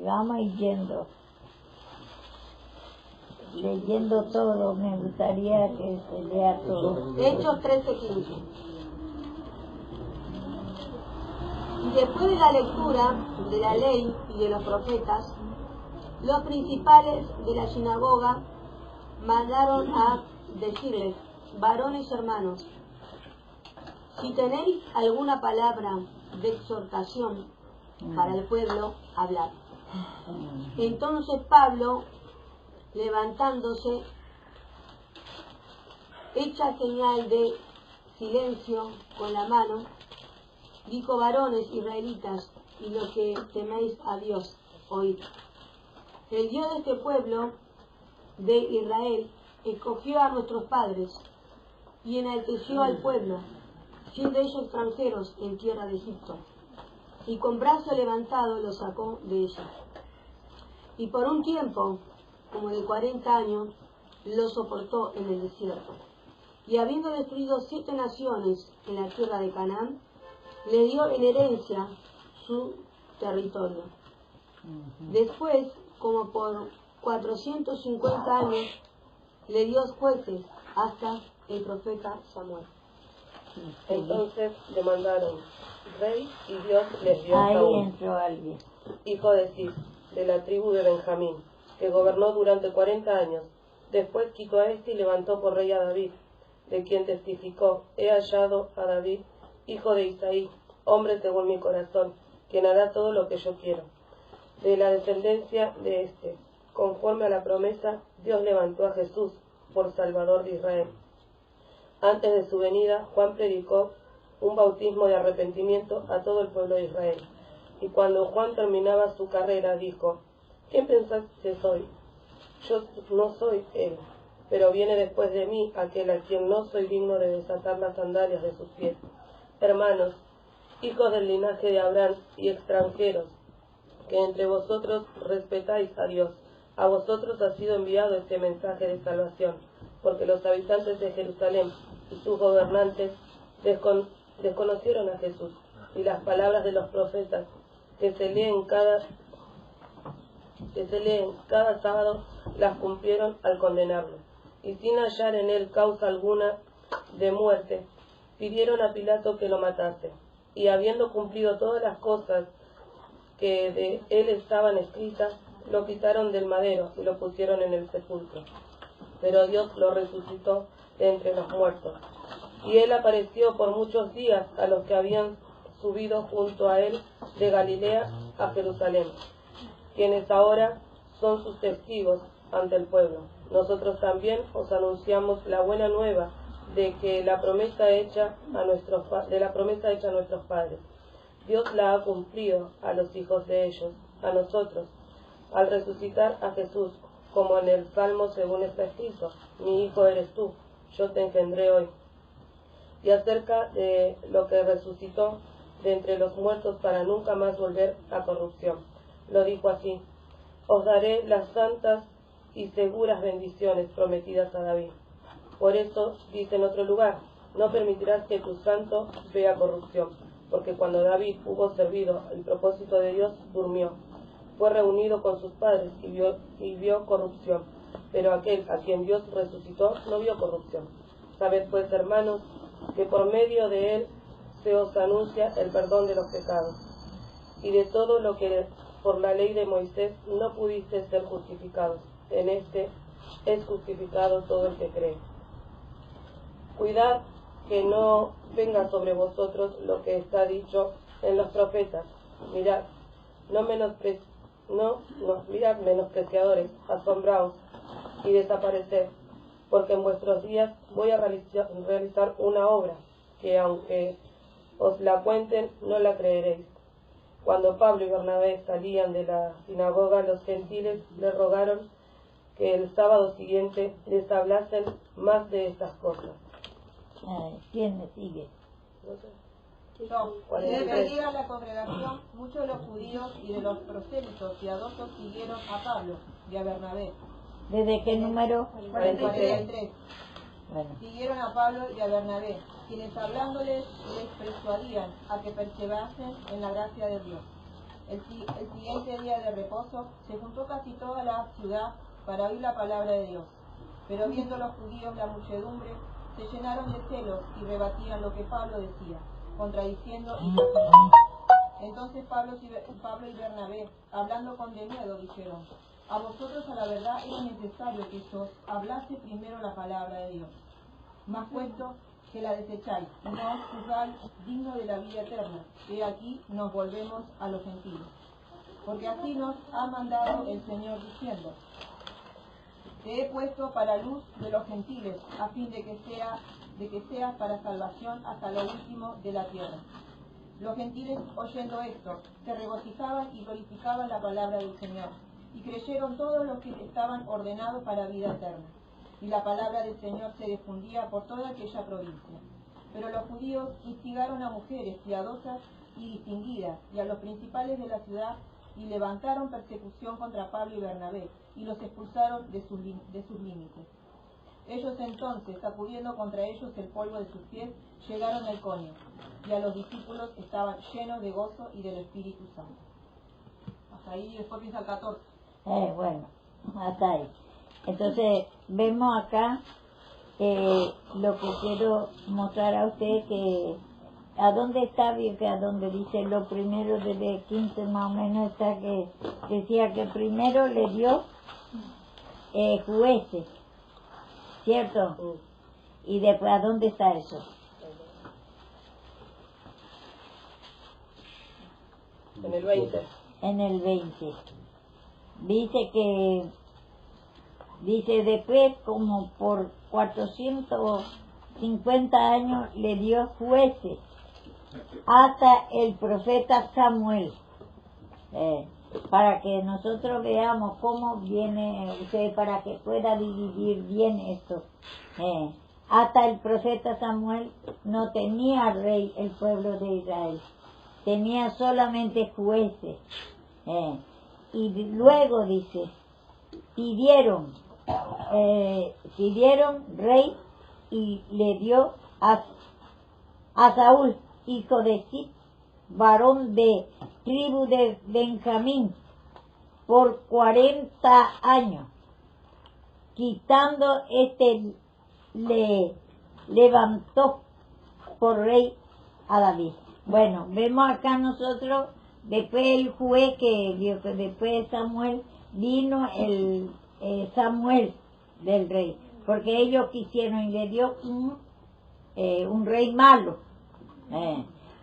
vamos leyendo todo, me gustaría que se lea todo. Hechos 13:15. Y después de la lectura de la ley y de los profetas, los principales de la sinagoga mandaron a decirles: varones hermanos, si tenéis alguna palabra de exhortación para el pueblo, hablad. Entonces Pablo, levantándose, hecha señal de silencio con la mano, dijo: varones israelitas, y los que teméis a Dios, oíd. El Dios de este pueblo de Israel escogió a nuestros padres y enalteció al pueblo, siendo ellos extranjeros en tierra de Egipto, y con brazo levantado los sacó de ella. Y por un tiempo, como de 40 años, los soportó en el desierto. Y habiendo destruido 7 naciones en la tierra de Canaán, le dio en herencia su territorio. Después, como por 450 años, le dio jueces hasta el profeta Samuel. Entonces le mandaron rey, y Dios les dio a Ahí Saúl, entró alguien. hijo de Cis, de la tribu de Benjamín, que gobernó durante 40 años. Después quitó a este y levantó por rey a David, de quien testificó: he hallado a David, hijo de Isaí, hombre según mi corazón, quien hará todo lo que yo quiero. De la descendencia de este, conforme a la promesa, Dios levantó a Jesús por Salvador de Israel. Antes de su venida, Juan predicó un bautismo de arrepentimiento a todo el pueblo de Israel. Y cuando Juan terminaba su carrera, dijo: ¿quién pensáis que soy? Yo no soy él, pero viene después de mí aquel a quien no soy digno de desatar las sandalias de sus pies. Hermanos, hijos del linaje de Abraham y extranjeros, que entre vosotros respetáis a Dios, a vosotros ha sido enviado este mensaje de salvación, porque los habitantes de Jerusalén y sus gobernantes desconocieron a Jesús, y las palabras de los profetas que se leen cada sábado las cumplieron al condenarlo, y sin hallar en él causa alguna de muerte, pidieron a Pilato que lo matase, y habiendo cumplido todas las cosas que de él estaban escritas, lo quitaron del madero y lo pusieron en el sepulcro. Pero Dios lo resucitó de entre los muertos, y él apareció por muchos días a los que habían subido junto a él de Galilea a Jerusalén, quienes ahora son sus testigos ante el pueblo. Nosotros también os anunciamos la buena nueva de la promesa hecha a nuestros padres. Dios la ha cumplido a los hijos de ellos, a nosotros, al resucitar a Jesús, como en el Salmo según está escrito: mi hijo eres tú, yo te engendré hoy. Y acerca de lo que resucitó de entre los muertos para nunca más volver a corrupción, lo dijo así: os daré las santas y seguras bendiciones prometidas a David. Por eso dice en otro lugar: no permitirás que tu santo vea corrupción, porque cuando David hubo servido el propósito de Dios, durmió. Fue reunido con sus padres y vio corrupción, pero aquel a quien Dios resucitó no vio corrupción. Sabed pues, hermanos, que por medio de él se os anuncia el perdón de los pecados, y de todo lo que por la ley de Moisés no pudiste ser justificados, en este es justificado todo el que cree. Cuidad que no venga sobre vosotros lo que está dicho en los profetas: mirad, mirad menospreciadores, asombraos y desapareced, porque en vuestros días voy a realizar una obra que, aunque os la cuenten, no la creeréis. Cuando Pablo y Bernabé salían de la sinagoga, los gentiles le rogaron que el sábado siguiente les hablasen más de estas cosas. ¿Quién me sigue? No sé. Y de venir a la congregación, muchos de los judíos y de los prosélitos piadosos siguieron a Pablo y a Bernabé. ¿Desde qué número? 43. Bueno. Siguieron a Pablo y a Bernabé, quienes hablándoles les persuadían a que perseverasen en la gracia de Dios. El siguiente día de reposo se juntó casi toda la ciudad para oír la palabra de Dios. Pero viendo los judíos la muchedumbre, se llenaron de celos y rebatían lo que Pablo decía, contradiciendo y blasfemando. Entonces Pablo y Bernabé, hablando con denuedo, dijeron: a vosotros a la verdad era necesario que os hablase primero la palabra de Dios. Mas puesto que la desecháis y no os juzgáis digno de la vida eterna, he aquí nos volvemos a los gentiles. Porque así nos ha mandado el Señor diciendo: te he puesto para luz de los gentiles, a fin de que seas para salvación hasta lo último de la tierra. Los gentiles, oyendo esto, se regocijaban y glorificaban la palabra del Señor, y creyeron todos los que estaban ordenados para vida eterna. Y la palabra del Señor se difundía por toda aquella provincia. Pero los judíos instigaron a mujeres piadosas y distinguidas, y a los principales de la ciudad, y levantaron persecución contra Pablo y Bernabé, y los expulsaron de sus límites. Ellos entonces, sacudiendo contra ellos el polvo de sus pies, llegaron a Iconio, y a los discípulos estaban llenos de gozo y del Espíritu Santo. Hasta ahí, después piensa el 14. Bueno, hasta ahí. Entonces, vemos acá lo que quiero mostrar a usted, que a dónde está, que a donde dice lo primero, desde 15 más o menos, está que decía que primero le dio jueces, ¿cierto? Y después, ¿a dónde está eso? En el 20. En el 20. Dice después, como por 450 años, le dio jueces hasta el profeta Samuel, para que nosotros veamos cómo viene usted, para que pueda dividir bien esto. Hasta el profeta Samuel no tenía rey el pueblo de Israel, tenía solamente jueces. Y luego dice, pidieron rey, y le dio a Saúl, hijo de Cip, varón de tribu de Benjamín, por 40 años. Quitando le levantó por rey a David. Bueno, vemos acá nosotros, después el juez que vio que después de Samuel vino el Samuel del rey, porque ellos quisieron y le dio un rey malo.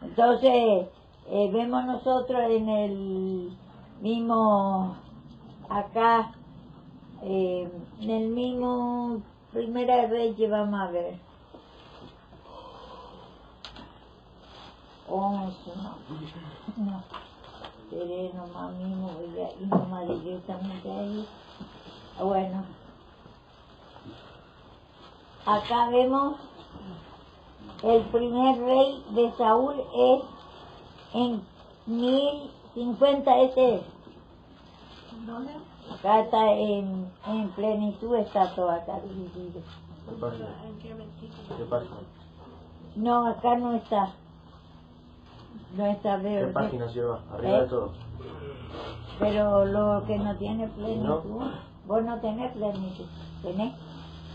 Entonces vemos nosotros en el mismo acá, en el mismo Primera de Reyes, vamos a ver 11, no, seré nomás mismo, voy a ir nomás directamente ahí. Bueno, acá vemos el primer rey de Saúl es en 1050, ¿Dónde? acá está en plenitud, está todo acá dividido. ¿En qué versículo? ¿Qué página? No, acá no está. No está, ¿Qué veo. página lleva? Arriba de todo. Pero lo que no tiene plenitud, ¿No? vos no tenés plenitud, tenés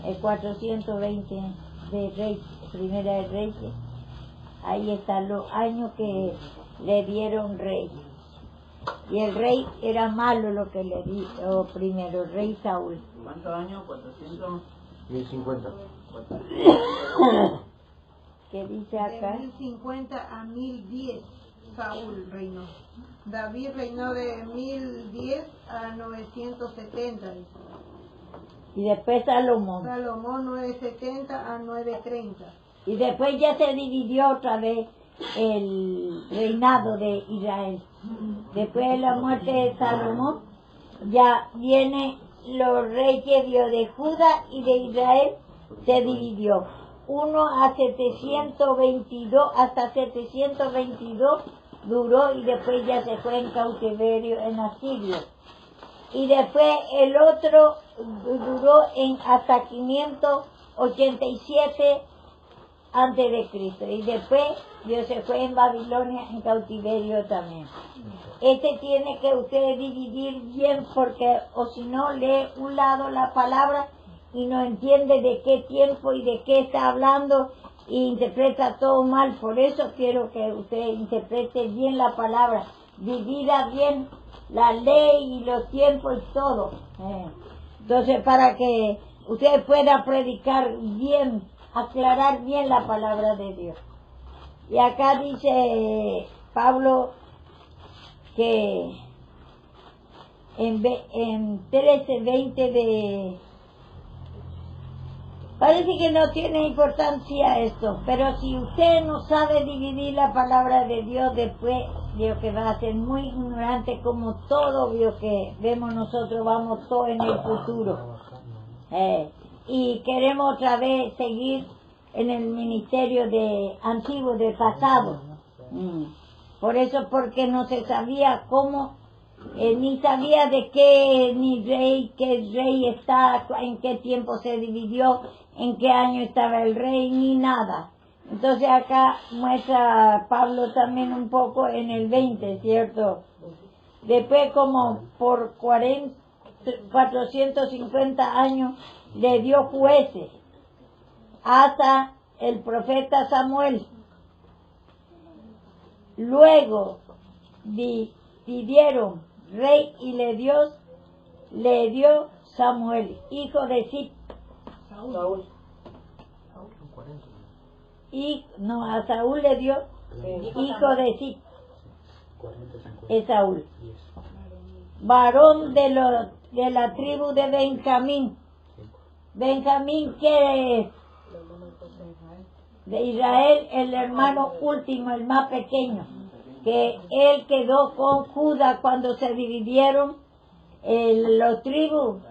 el 420 de Reyes, Primera de Reyes. Ahí están los años que le dieron rey. Y el rey era malo lo que le dio primero, el rey Saúl. ¿Cuántos años? 400. 1050. ¿Qué dice De acá? 1050 a 1010 Saúl reinó. David reinó de 1010 a 970. Dice. Y después Salomón. Salomón 970 a 930. Y después ya se dividió otra vez el reinado de Israel. Después de la muerte de Salomón, ya vienen los reyes de Judá y de Israel, se dividió. Uno a 722, hasta 722 duró, y después ya se fue en cautiverio en Asirio. Y después el otro duró hasta 587 antes de Cristo. Y después Dios se fue en Babilonia en cautiverio también. Tiene que usted dividir bien, porque o si no lee un lado la palabra y no entiende de qué tiempo y de qué está hablando y interpreta todo mal. Por eso quiero que usted interprete bien la palabra, divida bien la ley y los tiempos y todo. Entonces, para que usted pueda predicar bien, aclarar bien la palabra de Dios. Y acá dice Pablo que en 13:20 de... Parece que no tiene importancia esto, pero si usted no sabe dividir la palabra de Dios, después veo que va a ser muy ignorante, como todo veo que vemos nosotros, vamos todo en el futuro. Y queremos otra vez seguir en el ministerio de antiguo, del pasado. Por eso, porque no se sabía cómo, ni sabía de qué rey está, en qué tiempo se dividió, en qué año estaba el rey, ni nada. Entonces acá muestra Pablo también un poco en el 20, ¿cierto? Después, como por 450 años le dio jueces hasta el profeta Samuel. Luego pidieron rey y le dio Samuel, hijo de Cip. Saúl. A Saúl le dio hijo de Cip. Es Saúl. Varón de la tribu de Benjamín. Benjamín, que es de Israel, el hermano último, el más pequeño, que él quedó con Judá cuando se dividieron los tribus.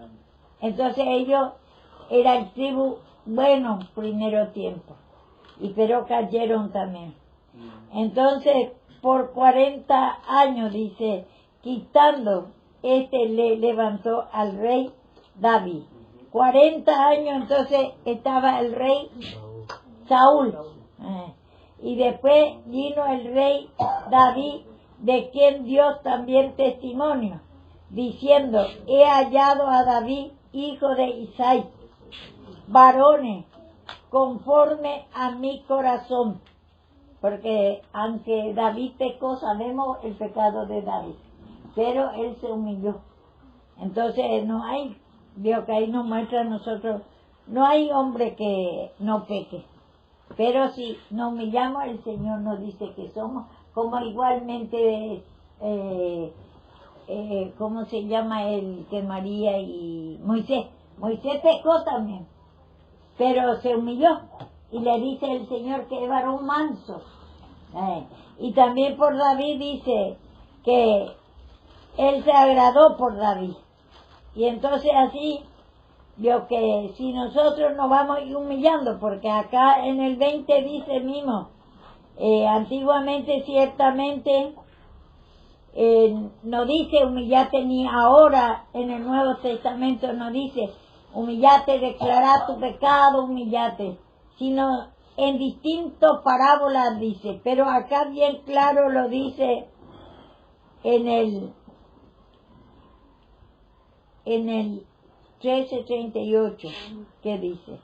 Entonces ellos eran tribu bueno primero tiempo, pero cayeron también. Entonces por 40 años, dice, quitando, le levantó al rey David. 40 años entonces estaba el rey Saúl. Y después vino el rey David, de quien Dios también testimonio, diciendo: he hallado a David, hijo de Isaí, varones conforme a mi corazón. Porque aunque David pecó, sabemos el pecado de David, pero él se humilló. Entonces no hay, veo que ahí nos muestra a nosotros, no hay hombre que no peque. Pero si nos humillamos, el Señor nos dice que somos, como igualmente, ¿cómo se llama el que María y Moisés? Moisés pecó también, pero se humilló, y le dice el Señor que es varón manso. Y también por David dice que él se agradó por David. Y entonces así, vio que si nosotros nos vamos humillando, porque acá en el 20 dice mismo, antiguamente ciertamente no dice humillate, ni ahora en el Nuevo Testamento no dice humillate, declarar tu pecado, humillate, sino en distintas parábolas dice, pero acá bien claro lo dice en el 13:38, ¿qué dice?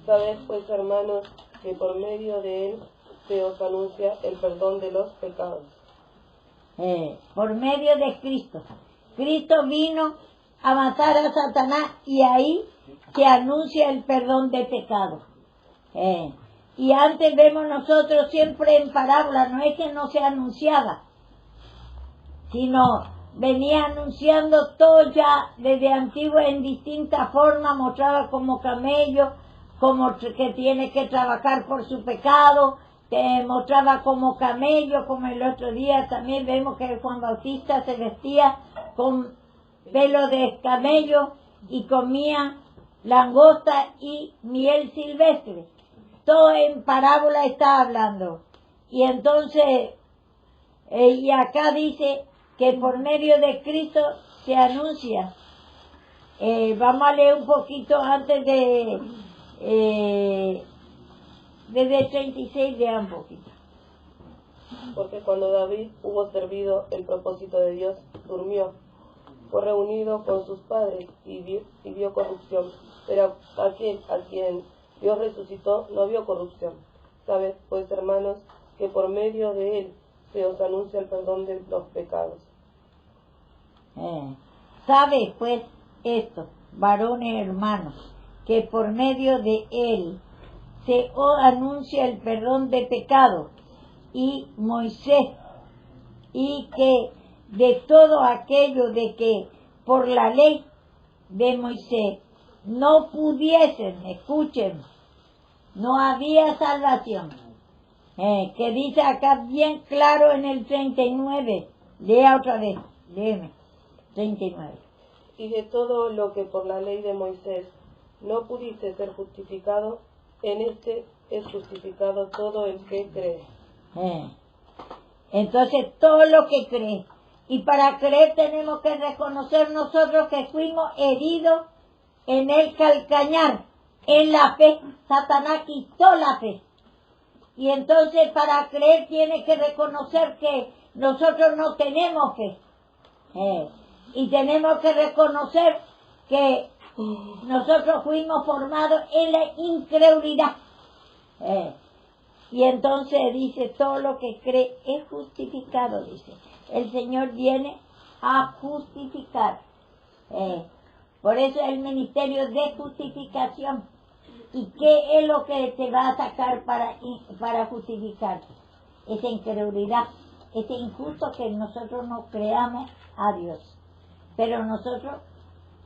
Sabed pues, hermanos, que por medio de él se os anuncia el perdón de los pecados. Por medio de Cristo. Cristo vino a matar a Satanás, y ahí se anuncia el perdón de pecados. Y antes vemos nosotros siempre en parábola, no es que no se anunciaba, sino venía anunciando todo ya desde antiguo en distintas formas, mostraba como camello, como que tiene que trabajar por su pecado, te mostraba como camello, como el otro día también vemos que Juan Bautista se vestía con pelo de camello y comía langosta y miel silvestre. Todo en parábola está hablando. Y entonces, y acá dice que por medio de Cristo se anuncia Vamos a leer un poquito antes de... desde el 36, lea un poquito. Porque cuando David hubo servido el propósito de Dios, durmió. Fue reunido con sus padres y vio corrupción. Pero aquel a quien Dios resucitó no vio corrupción. Sabed, pues, hermanos, que por medio de él se os anuncia el perdón de los pecados. Sabes, pues, esto, varones hermanos, que por medio de él se os anuncia el perdón de pecados, y Moisés, y que de todo aquello de que por la ley de Moisés no pudiesen, escuchen, no había salvación, que dice acá bien claro en el 39, lea otra vez, léeme, 39. Y de todo lo que por la ley de Moisés no pudiste ser justificado, en este es justificado todo el que cree. Entonces todo lo que cree, y para creer tenemos que reconocer nosotros que fuimos heridos en el calcañar, en la fe. Satanás quitó la fe, y entonces para creer tiene que reconocer que nosotros no tenemos fe, y tenemos que reconocer que nosotros fuimos formados en la incredulidad. Y entonces dice, todo lo que cree es justificado, dice. El Señor viene a justificar. Por eso el ministerio de justificación. ¿Y qué es lo que te va a sacar para justificar? Esa incredulidad, ese injusto que nosotros no creamos a Dios. Pero nosotros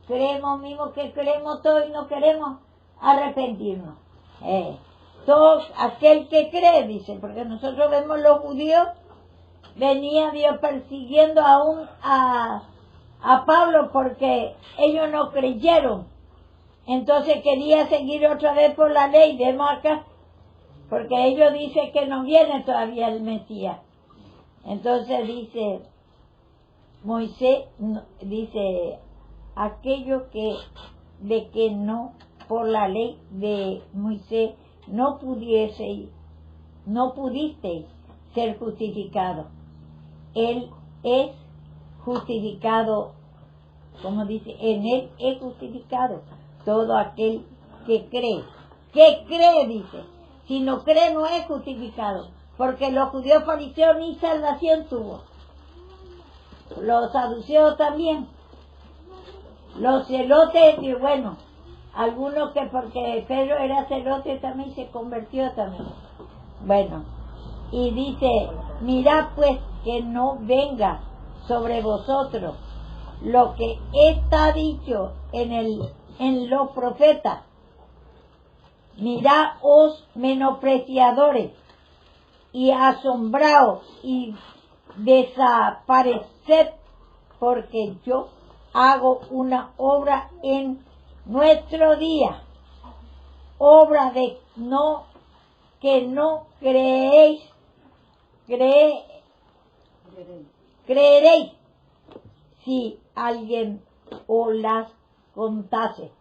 creemos mismo que creemos todo y no queremos arrepentirnos. Todo aquel que cree, dice, porque nosotros vemos los judíos, venía Dios persiguiendo aún a Pablo porque ellos no creyeron. Entonces quería seguir otra vez por la ley, vemos acá, porque ellos dicen que no viene todavía el Mesías. Entonces dice, Moisés, dice, aquello de que no, por la ley de Moisés, no pudisteis ser justificado. Él es justificado, como dice, en él es justificado todo aquel que cree. ¿Qué cree? Dice. Si no cree no es justificado, porque los judíos fariseos ni salvación tuvo. Los saduceos también. Los celotes, y bueno, algunos que porque Pedro era celote también se convirtió también. Bueno, y dice, mirad pues que no venga sobre vosotros lo que está dicho en los profetas. Mirad, os menospreciadores, y asombraos y desapareced, porque yo hago una obra en nuestro día, obra de que no creeréis si alguien os las contase.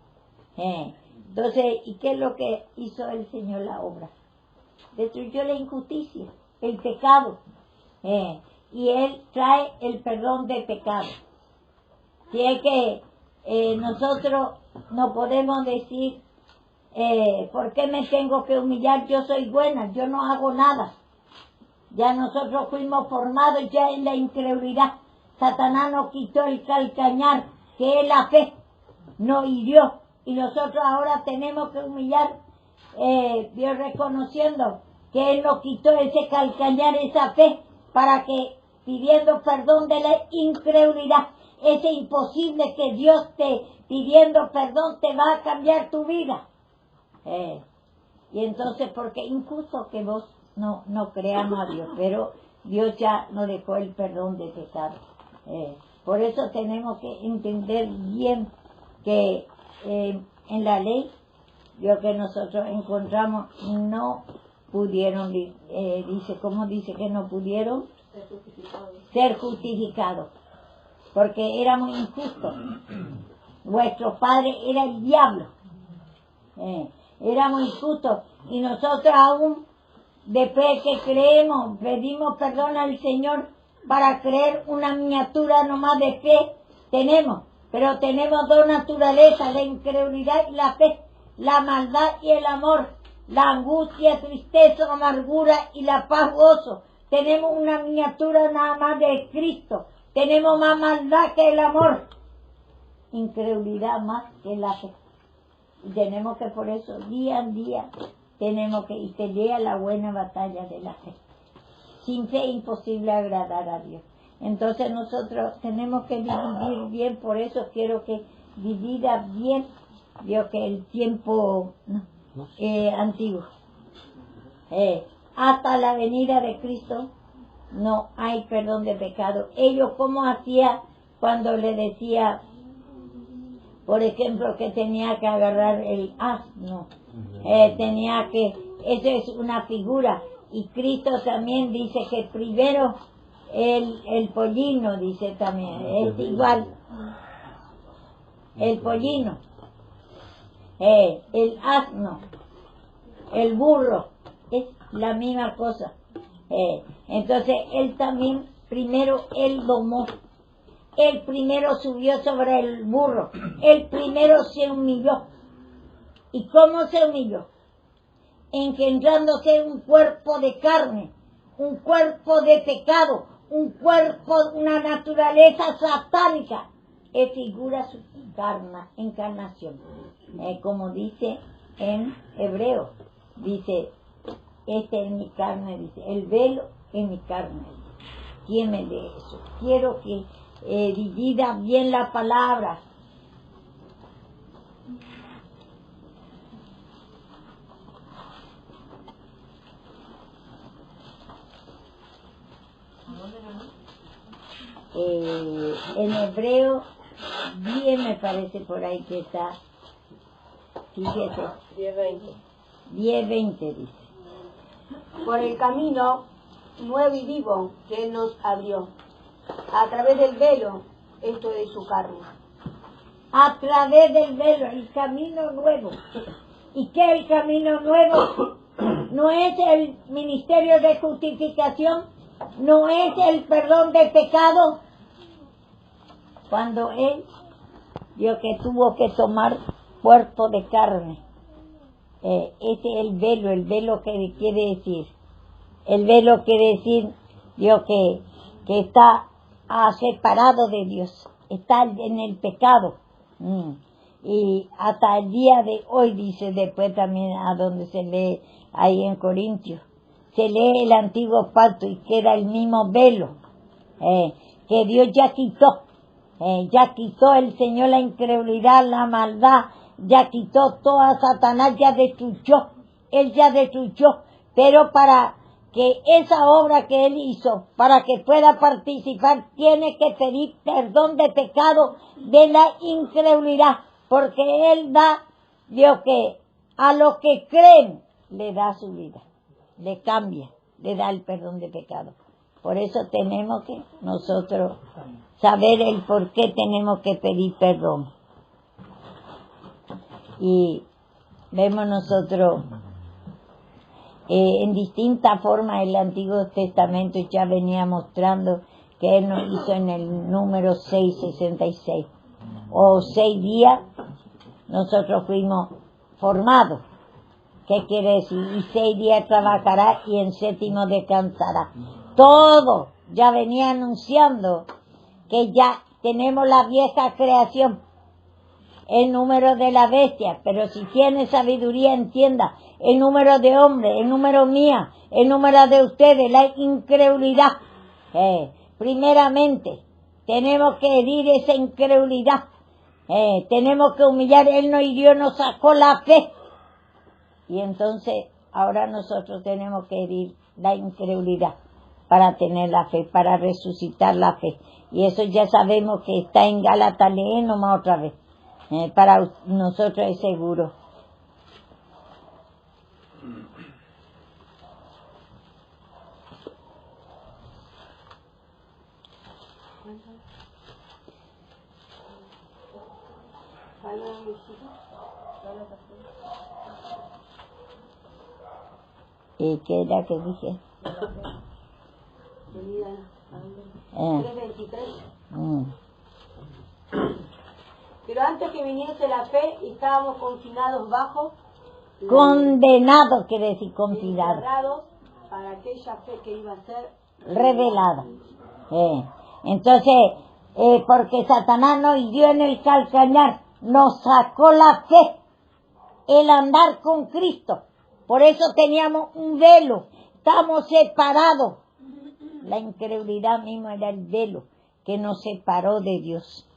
Entonces, ¿y qué es lo que hizo el Señor la obra? Destruyó la injusticia, el pecado, y Él trae el perdón de pecado. Si es que nosotros no podemos decir, ¿por qué me tengo que humillar? Yo soy buena, yo no hago nada. Ya nosotros fuimos formados ya en la incredulidad. Satanás nos quitó el calcañar, que es la fe, nos hirió. Y nosotros ahora tenemos que humillar, Dios reconociendo que Él nos quitó ese calcañar, esa fe, para que, pidiendo perdón de la incredulidad, es imposible que Dios pidiendo perdón te va a cambiar tu vida. Y entonces, porque es injusto que vos no creamos a Dios, pero Dios ya nos dejó el perdón de pecado. Por eso tenemos que entender bien que en la ley, lo que nosotros encontramos, no pudieron, dice, ¿cómo dice que no pudieron? Ser justificados. Porque éramos injustos. Vuestro padre era el diablo. Éramos injustos. Y nosotros aún, después que creemos, pedimos perdón al Señor para creer una miniatura nomás de fe. Tenemos. Pero tenemos dos naturalezas, la incredulidad y la fe. La maldad y el amor. La angustia, tristeza, amargura y la paz, gozo. Tenemos una miniatura nada más de Cristo. Tenemos más maldad que el amor. Incredulidad más que la fe. Y tenemos que por eso, día a día, tenemos que y pelear la buena batalla de la fe. Sin fe es imposible agradar a Dios. Entonces nosotros tenemos que dividir bien, por eso quiero que divida bien, Dios, que el tiempo antiguo. Hasta la venida de Cristo no hay perdón de pecado. Ellos, ¿cómo hacía cuando le decía, por ejemplo, que tenía que agarrar el asno? Tenía que, eso es una figura. Y Cristo también dice que primero el pollino, dice también, es igual. El pollino, el asno, el burro, es la misma cosa. Entonces él también, primero él domó, él primero subió sobre el burro, él primero se humilló. ¿Y cómo se humilló? Engendrándose un cuerpo de carne, un cuerpo de pecado, un cuerpo, una naturaleza satánica, es figura su encarnación. Como dice en Hebreo, dice, este es mi carne, dice, el velo es mi carne. ¿Quién me lee eso? Quiero que divida bien la palabra. En Hebreo 10 me parece por ahí que está, fíjese, 10:20 dice. Por el camino nuevo y vivo que Él nos abrió, a través del velo, esto de su carne. A través del velo, el camino nuevo. ¿Y qué es el camino nuevo? No es el ministerio de justificación, no es el perdón de pecado. Cuando Él vio que tuvo que tomar cuerpo de carne, ese es el velo que quiere decir. El velo quiere decir, Dios, que está separado de Dios, está en el pecado. Y hasta el día de hoy, dice después también a donde se lee ahí en Corintios, se lee el antiguo pacto y queda el mismo velo que Dios ya quitó. Ya quitó el Señor la incredulidad, la maldad, ya quitó toda Satanás, ya destruyó, Él ya destruyó, pero para que esa obra que Él hizo, para que pueda participar, tiene que pedir perdón de pecado de la incredulidad, porque Él da, Dios, que a los que creen, le da su vida, le cambia, le da el perdón de pecado. Por eso tenemos que nosotros saber el por qué tenemos que pedir perdón. Y vemos nosotros en distintas formas el Antiguo Testamento ya venía mostrando que Él nos hizo en el número 666. O 6 días nosotros fuimos formados. ¿Qué quiere decir? Y 6 días trabajará y en 7º descansará. Todo ya venía anunciando que ya tenemos la vieja creación, el número de la bestia, pero si tiene sabiduría entienda, el número de hombre, el número mía, el número de ustedes, la incredulidad. Primeramente, tenemos que herir esa incredulidad, tenemos que humillar, Él nos hirió, nos sacó la fe, y entonces ahora nosotros tenemos que herir la incredulidad para tener la fe, para resucitar la fe. Y eso ya sabemos que está en Gálatas, leen nomás otra vez. Para nosotros es seguro. ¿Y qué era que dije? 3:23. Pero antes que viniese la fe, estábamos confinados bajo, Condenado quiere decir confidado, encerrados para aquella fe que iba a ser revelada. Entonces, porque Satanás nos hirió en el calcañar, nos sacó la fe, el andar con Cristo. Por eso teníamos un velo, estamos separados. La incredulidad misma era el velo que nos separó de Dios.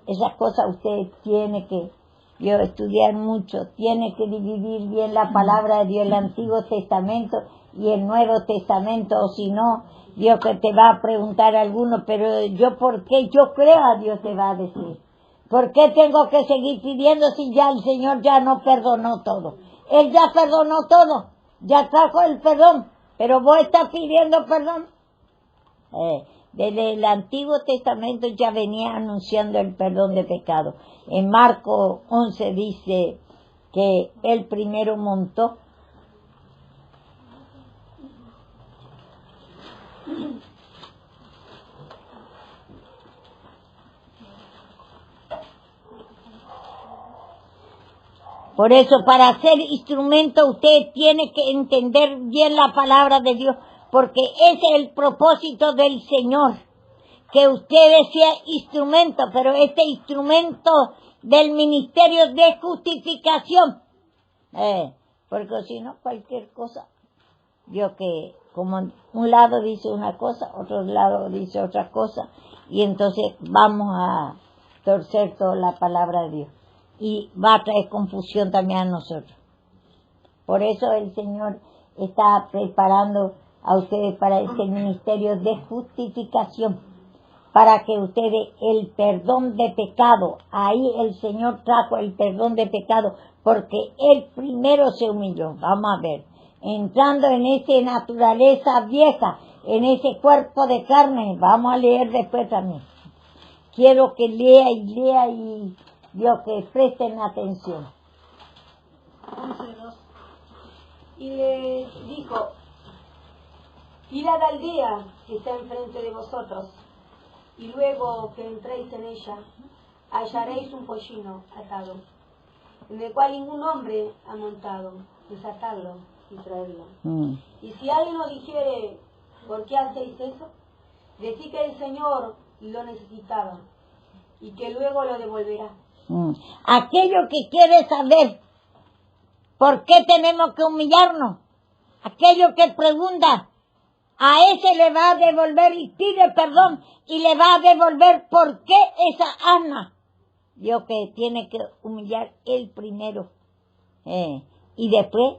Esas cosas usted tiene que estudiar mucho, tiene que dividir bien la palabra de Dios, el Antiguo Testamento y el Nuevo Testamento, o si no, Dios que te va a preguntar a alguno, pero yo, ¿por qué yo creo a Dios? Te va a decir. ¿Por qué tengo que seguir pidiendo si ya el Señor ya no perdonó todo? Él ya perdonó todo, ya trajo el perdón, pero vos estás pidiendo perdón. Desde el Antiguo Testamento ya venía anunciando el perdón de pecado. En Marcos 11 dice que él primero montó. Por eso, para ser instrumento, usted tiene que entender bien la palabra de Dios, porque ese es el propósito del Señor, que ustedes sean instrumento, pero este instrumento del ministerio de justificación, porque si no, cualquier cosa, Dios que como un lado dice una cosa, otro lado dice otra cosa, y entonces vamos a torcer toda la palabra de Dios. Y va a traer confusión también a nosotros. Por eso el Señor está preparando a ustedes para este ministerio de justificación, para que ustedes el perdón de pecado, ahí el Señor trajo el perdón de pecado, porque Él primero se humilló. Vamos a ver, entrando en esa naturaleza vieja, en ese cuerpo de carne, vamos a leer después también. Quiero que lea y Dios, que presten atención. 11:2. Y le dijo: id a la aldea que está enfrente de vosotros, y luego que entréis en ella, hallaréis un pollino atado, en el cual ningún hombre ha montado. Desatadlo y traedlo. Y si alguien os dijere: ¿por qué hacéis eso? Decid que el Señor lo necesitaba, y que luego lo devolverá. Aquello que quiere saber por qué tenemos que humillarnos, aquello que pregunta, a ese le va a devolver y pide perdón y le va a devolver por qué esa alma. Dios que tiene que humillar él primero, y después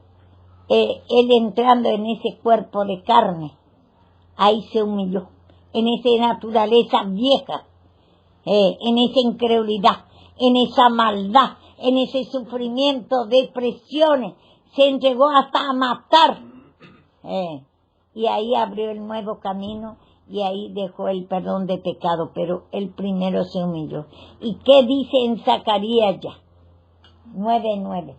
él entrando en ese cuerpo de carne, ahí se humilló, en esa naturaleza vieja, en esa incredulidad, en esa maldad, en ese sufrimiento, depresiones, se entregó hasta a matar. Y ahí abrió el nuevo camino y ahí dejó el perdón de pecado, pero él primero se humilló. ¿Y qué dice en Zacarías ya? 9:9.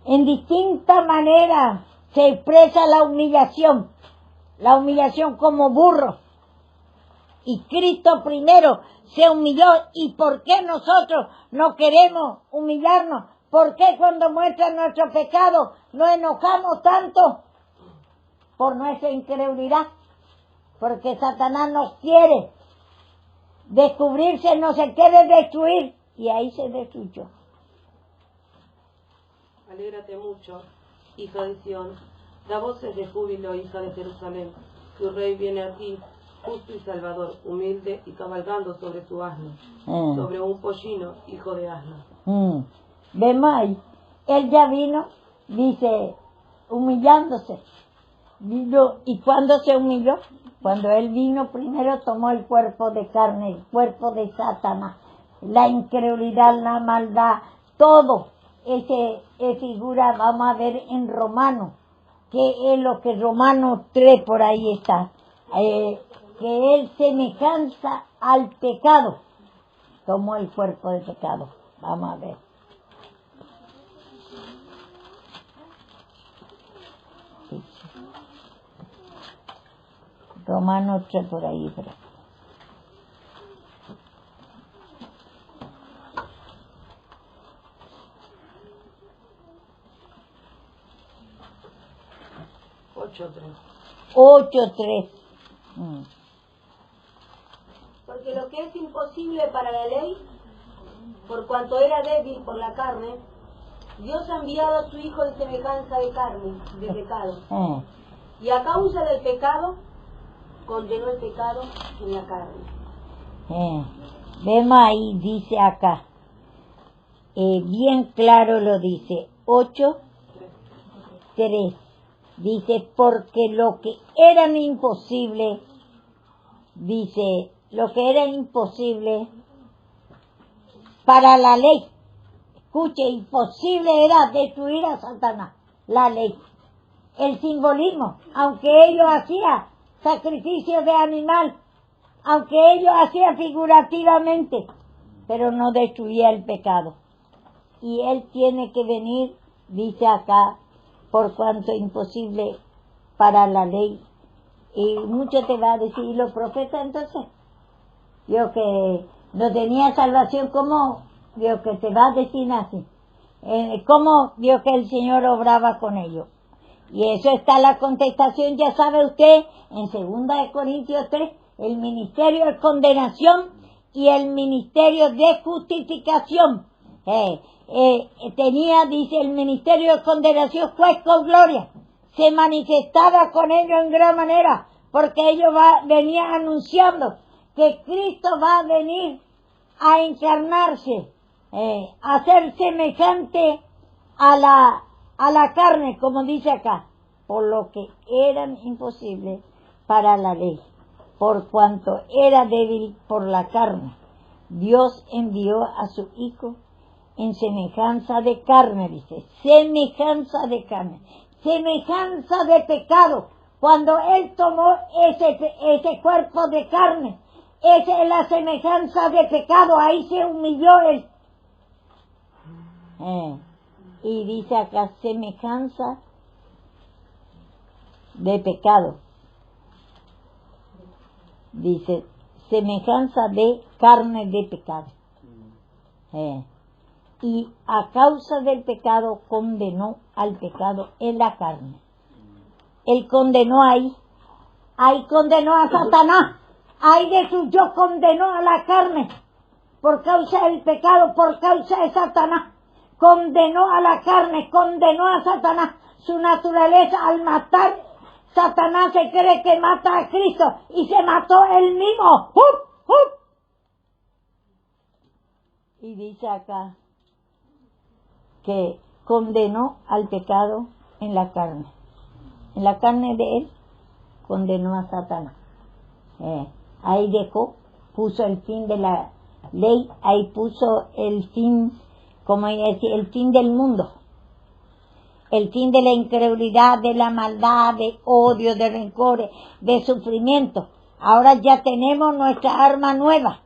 En distinta manera se expresa la humillación como burro. Y Cristo primero se humilló. ¿Y por qué nosotros no queremos humillarnos? ¿Por qué cuando muestran nuestro pecado nos enojamos tanto? Por nuestra incredulidad. Porque Satanás nos quiere descubrirse, no se quiere destruir. Y ahí se destruyó. Alégrate mucho, hija de Sión. Da voces de júbilo, hija de Jerusalén. Tu rey viene a ti, justo y salvador, humilde y cabalgando sobre su asno, sobre un pollino, hijo de asno. Vemos ahí, él ya vino, dice, humillándose. Vino, ¿y cuándo se humilló? Cuando él vino, primero tomó el cuerpo de carne, el cuerpo de Satanás, la incredulidad, la maldad, todo. Ese figura, vamos a ver en Romanos, que es lo que Romanos 3 por ahí está, que es semejanza al pecado. tomó el cuerpo de pecado. Vamos a ver. Romanos 3 por ahí, pero. Ocho, tres. Porque lo que es imposible para la ley, por cuanto era débil por la carne, Dios ha enviado a su Hijo en semejanza de carne, de pecado. Y a causa del pecado, condenó el pecado en la carne. Vemos ahí, dice acá, bien claro lo dice, 8, 3. Dice, porque lo que era imposible, dice, lo que era imposible para la ley. Escuche, imposible era destruir a Satanás, la ley. El simbolismo, aunque ellos hacían sacrificios de animal, aunque ellos hacían figurativamente, pero no destruía el pecado. Y él tiene que venir, dice acá, por cuanto imposible para la ley. Y mucho te va a decir, ¿y los profetas entonces? Dios que no tenía salvación, ¿cómo? Dios que te va a decir así. ¿Cómo Dios que el Señor obraba con ellos? Y eso está la contestación, ya sabe usted, en 2 Corintios 3, el ministerio de condenación y el ministerio de justificación. Tenía, dice, el ministerio de condenación juez con gloria. Se manifestaba con ellos en gran manera, porque ellos venían anunciando que Cristo va a venir a encarnarse, a ser semejante a la carne, como dice acá, por lo que eran imposibles para la ley, por cuanto era débil por la carne. Dios envió a su Hijo en semejanza de carne, dice, semejanza de carne, semejanza de pecado. Cuando Él tomó ese cuerpo de carne, esa es la semejanza de pecado, ahí se humilló Él. Y dice acá, semejanza de pecado. Dice, semejanza de carne de pecado. Y a causa del pecado condenó al pecado en la carne. Él condenó ahí condenó a Satanás, ahí destruyó, condenó a la carne, por causa del pecado, por causa de Satanás, condenó a la carne, condenó a Satanás, su naturaleza al matar. Satanás se cree que mata a Cristo y se mató él mismo. Y dice acá que condenó al pecado en la carne. En la carne de él condenó a Satanás. Ahí dejó, puso el fin de la ley, ahí puso el fin, como decir, el fin del mundo. El fin de la incredulidad, de la maldad, de odio, de rencores, de sufrimiento. Ahora ya tenemos nuestra arma nueva,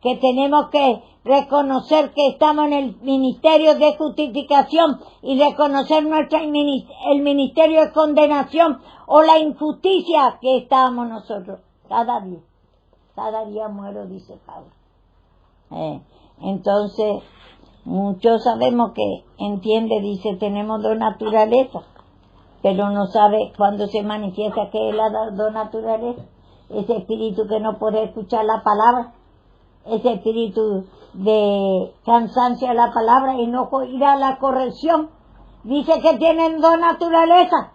que tenemos que reconocer que estamos en el ministerio de justificación y reconocer el ministerio de condenación o la injusticia que estamos nosotros. Cada día muero, dice Pablo. Entonces, muchos sabemos que entiende, dice, tenemos dos naturalezas, pero no sabe cuándo se manifiesta que es las dos naturalezas. Ese espíritu que no puede escuchar la palabra, ese espíritu de cansancio a la palabra y no ir a la corrección. Dice que tienen dos naturalezas,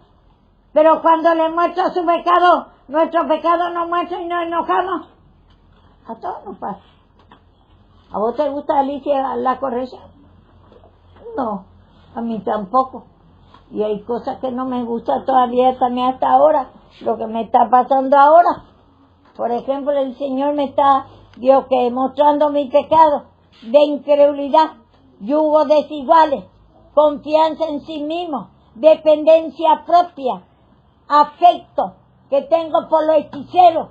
pero cuando le muestra su pecado, nuestro pecado nos muestra y nos enojamos. A todos nos pasa. ¿A vos te gusta, Alicia, la corrección? No, a mí tampoco. Y hay cosas que no me gustan todavía también hasta ahora, lo que me está pasando ahora. Por ejemplo, el Señor me está, Dios, que mostrando mi pecado de incredulidad, yugo desiguales, confianza en sí mismo, dependencia propia, afecto que tengo por los hechiceros.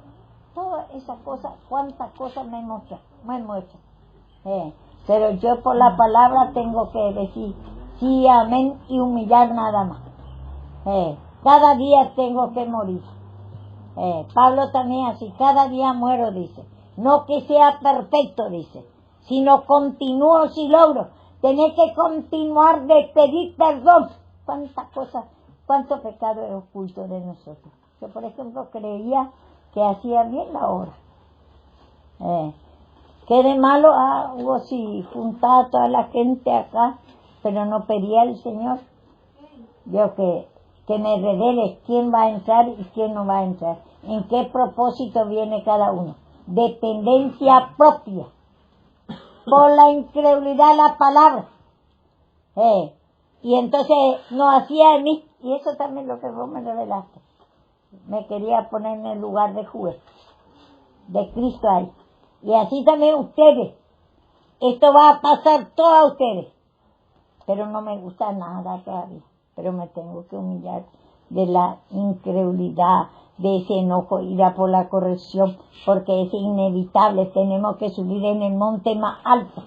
Todas esas cosas, cuántas cosas me muestra. Pero yo por la palabra tengo que decir sí, amén y humillar nada más. Cada día tengo que morir. Pablo también así, cada día muero, dice. No que sea perfecto, dice, sino continúo si logro. Tenés que continuar de pedir perdón. Cuántas cosas, cuánto pecado es oculto de nosotros. Yo, por ejemplo, creía que hacía bien la obra. ¿Qué de malo hago si juntaba a toda la gente acá, pero no pedía al Señor? Yo que me revele quién va a entrar y quién no va a entrar. En qué propósito viene cada uno. Dependencia propia. Por la incredulidad de la palabra. Y entonces no hacía en mí. Y eso también es lo que vos me revelaste. Me quería poner en el lugar de juez. De Cristo ahí. Y así también ustedes. Esto va a pasar todo a ustedes. Pero no me gusta nada todavía. Pero me tengo que humillar de la incredulidad, de ese enojo, ir a por la corrección, porque es inevitable. Tenemos que subir en el monte más alto.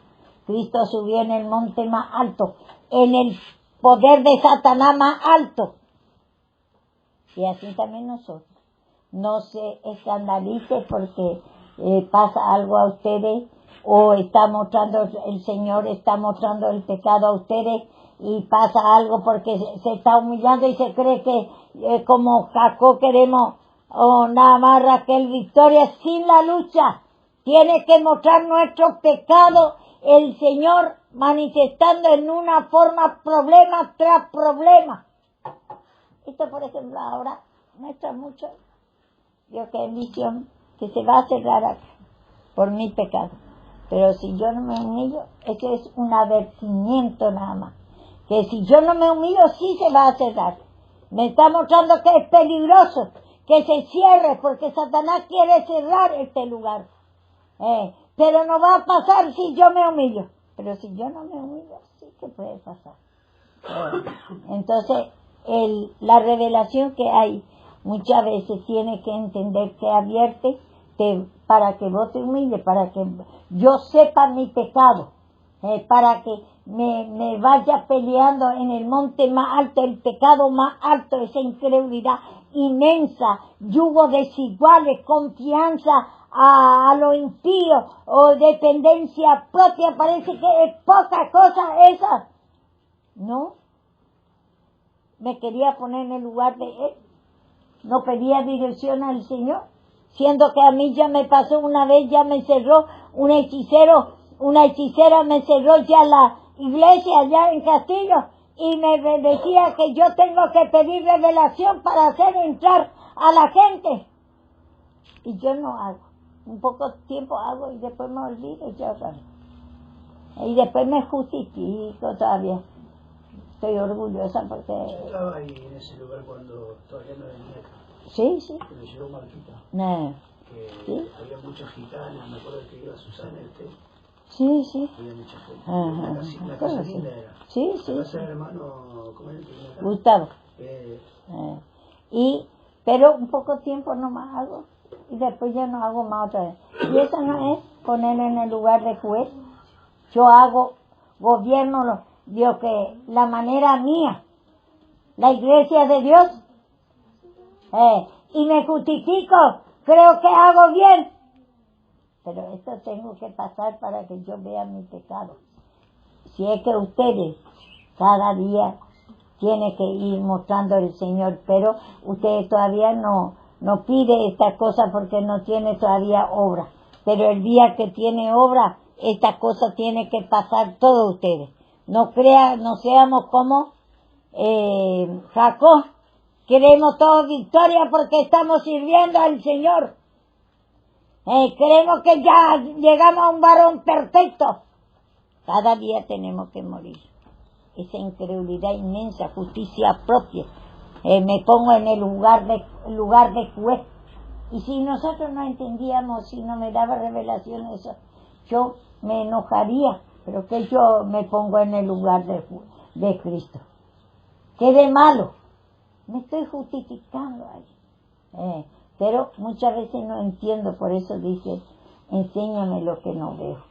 Cristo subió en el monte más alto, en el poder de Satanás más alto. Y así también nosotros. No se escandalice porque pasa algo a ustedes, o está mostrando, el Señor está mostrando el pecado a ustedes, y pasa algo porque se está humillando y se cree que como Jacob queremos, o nada más Raquel victoria sin la lucha. Tiene que mostrar nuestro pecado el Señor manifestando en una forma problema tras problema. Esto, por ejemplo, ahora muestra mucho, yo que en visión, que se va a cerrar acá por mi pecado. Pero si yo no me humillo, eso es un advertimiento nada más. Que si yo no me humillo, sí se va a cerrar. Me está mostrando que es peligroso que se cierre, porque Satanás quiere cerrar este lugar. Pero no va a pasar si yo me humillo. Pero si yo no me humillo, sí que puede pasar. Entonces, la revelación que hay muchas veces tiene que entender que advierte para que vos te humilles, para que yo sepa mi pecado, para que me vaya peleando en el monte más alto, el pecado más alto, esa incredulidad inmensa, yugo desiguales, confianza a lo impío o dependencia propia. Parece que es poca cosa esa. No, me quería poner en el lugar de él, no pedía dirección al Señor, siendo que a mí ya me pasó una vez, ya me cerró una hechicera me cerró ya la iglesia allá en Castillo, y me decía que yo tengo que pedir revelación para hacer entrar a la gente, y yo no hago, un poco tiempo hago y después me olvido y después me justifico todavía. Estoy orgullosa porque... Yo estaba ahí en ese lugar cuando todavía no venía acá. Sí, sí. Que me llevó Marquita. No. Que ¿Sí? había muchas gitanas, me acuerdo que iba Susana, Sí, sí. había mucha gente. Ajá. La casa linda era. Sí, sí. La casa del hermano, ¿cómo era el que venía acá? Gustavo. Eh, Pero un poco tiempo nomás hago y después ya no hago más otra vez. Y eso no es poner en el lugar de juez. Yo hago gobierno, digo que la manera mía, la iglesia de Dios, y me justifico, creo que hago bien. Pero esto tengo que pasar para que yo vea mi pecado. Si es que ustedes cada día tiene que ir mostrando el Señor, pero ustedes todavía no pide esta cosa porque no tiene todavía obra. Pero el día que tiene obra, esta cosa tiene que pasar todos ustedes. No seamos como Jacob, queremos toda victoria porque estamos sirviendo al Señor. Creemos que ya llegamos a un varón perfecto. Cada día tenemos que morir. Esa incredulidad inmensa, justicia propia. Me pongo en el lugar de juez. Y si nosotros no entendíamos, si no me daba revelación eso, yo me enojaría, pero que yo me pongo en el lugar de Cristo. ¿Qué de malo? Me estoy justificando ahí. Pero muchas veces no entiendo, por eso dice, enséñame lo que no veo.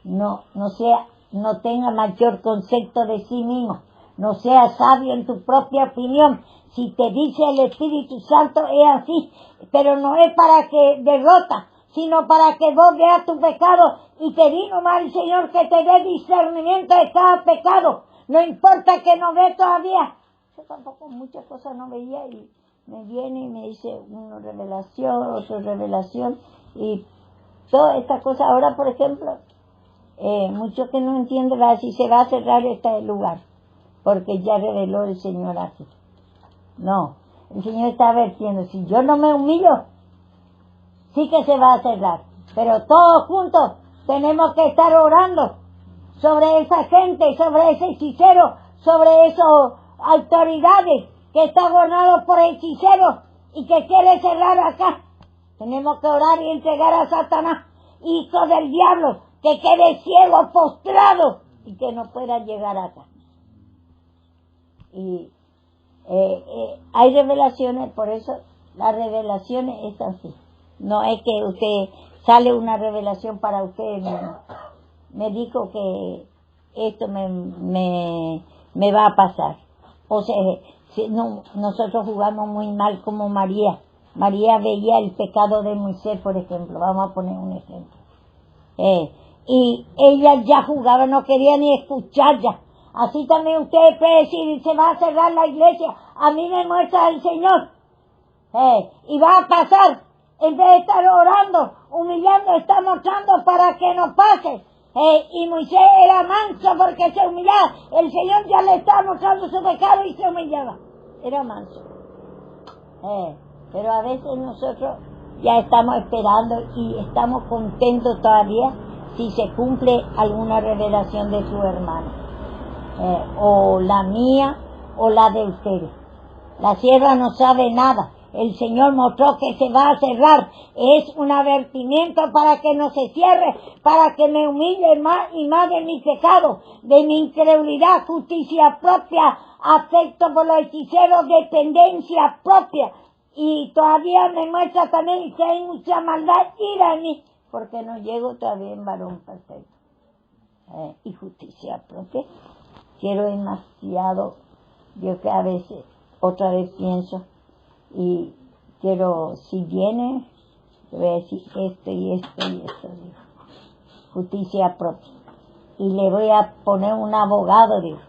no tenga mayor concepto de sí mismo, no sea sabio en tu propia opinión. Si te dice el Espíritu Santo es así, pero no es para que derrota, sino para que vos veas tu pecado y pedir nomás al Señor que te dé discernimiento de cada pecado. No importa que no ve todavía. Yo tampoco muchas cosas no veía y me viene y me dice una revelación, otra revelación y todas estas cosas. Ahora, por ejemplo, muchos que no entienden si se va a cerrar este lugar, porque ya reveló el Señor así. No, el Señor está advirtiendo, si yo no me humillo, sí que se va a cerrar, pero todos juntos tenemos que estar orando sobre esa gente, sobre ese hechicero, sobre esas autoridades que están gobernados por hechiceros y que quiere cerrar acá. Tenemos que orar y entregar a Satanás, hijo del diablo, que quede ciego, postrado y que no pueda llegar acá. Y hay revelaciones, por eso las revelaciones es así. No es que usted sale una revelación para usted mismo. Me dijo que esto me va a pasar. O sea, nosotros jugamos muy mal como María. María veía el pecado de Moisés, por ejemplo. Vamos a poner un ejemplo. Y ella ya jugaba, no quería ni escuchar ya. Así también usted puede decir, se va a cerrar la iglesia. A mí me muestra el Señor. Y va a pasar. En vez de estar orando, humillando, está mostrando para que no pase. Y Moisés era manso porque se humillaba. El Señor ya le estaba mostrando su pecado y se humillaba. Era manso. Pero a veces nosotros ya estamos esperando y estamos contentos todavía si se cumple alguna revelación de su hermano. O la mía o la de ustedes. La sierva no sabe nada. El Señor mostró que se va a cerrar. Es un advertimiento para que no se cierre, para que me humille más y más de mi pecado, de mi incredulidad, justicia propia, afecto por los hechiceros, dependencia propia. Y todavía me muestra también que hay mucha maldad, ira en mí, porque no llego todavía en varón perfecto. Y justicia propia. Quiero demasiado, yo que a veces otra vez pienso, y quiero, si viene, voy a decir esto y esto y esto, digo. Justicia propia. Y le voy a poner un abogado, digo.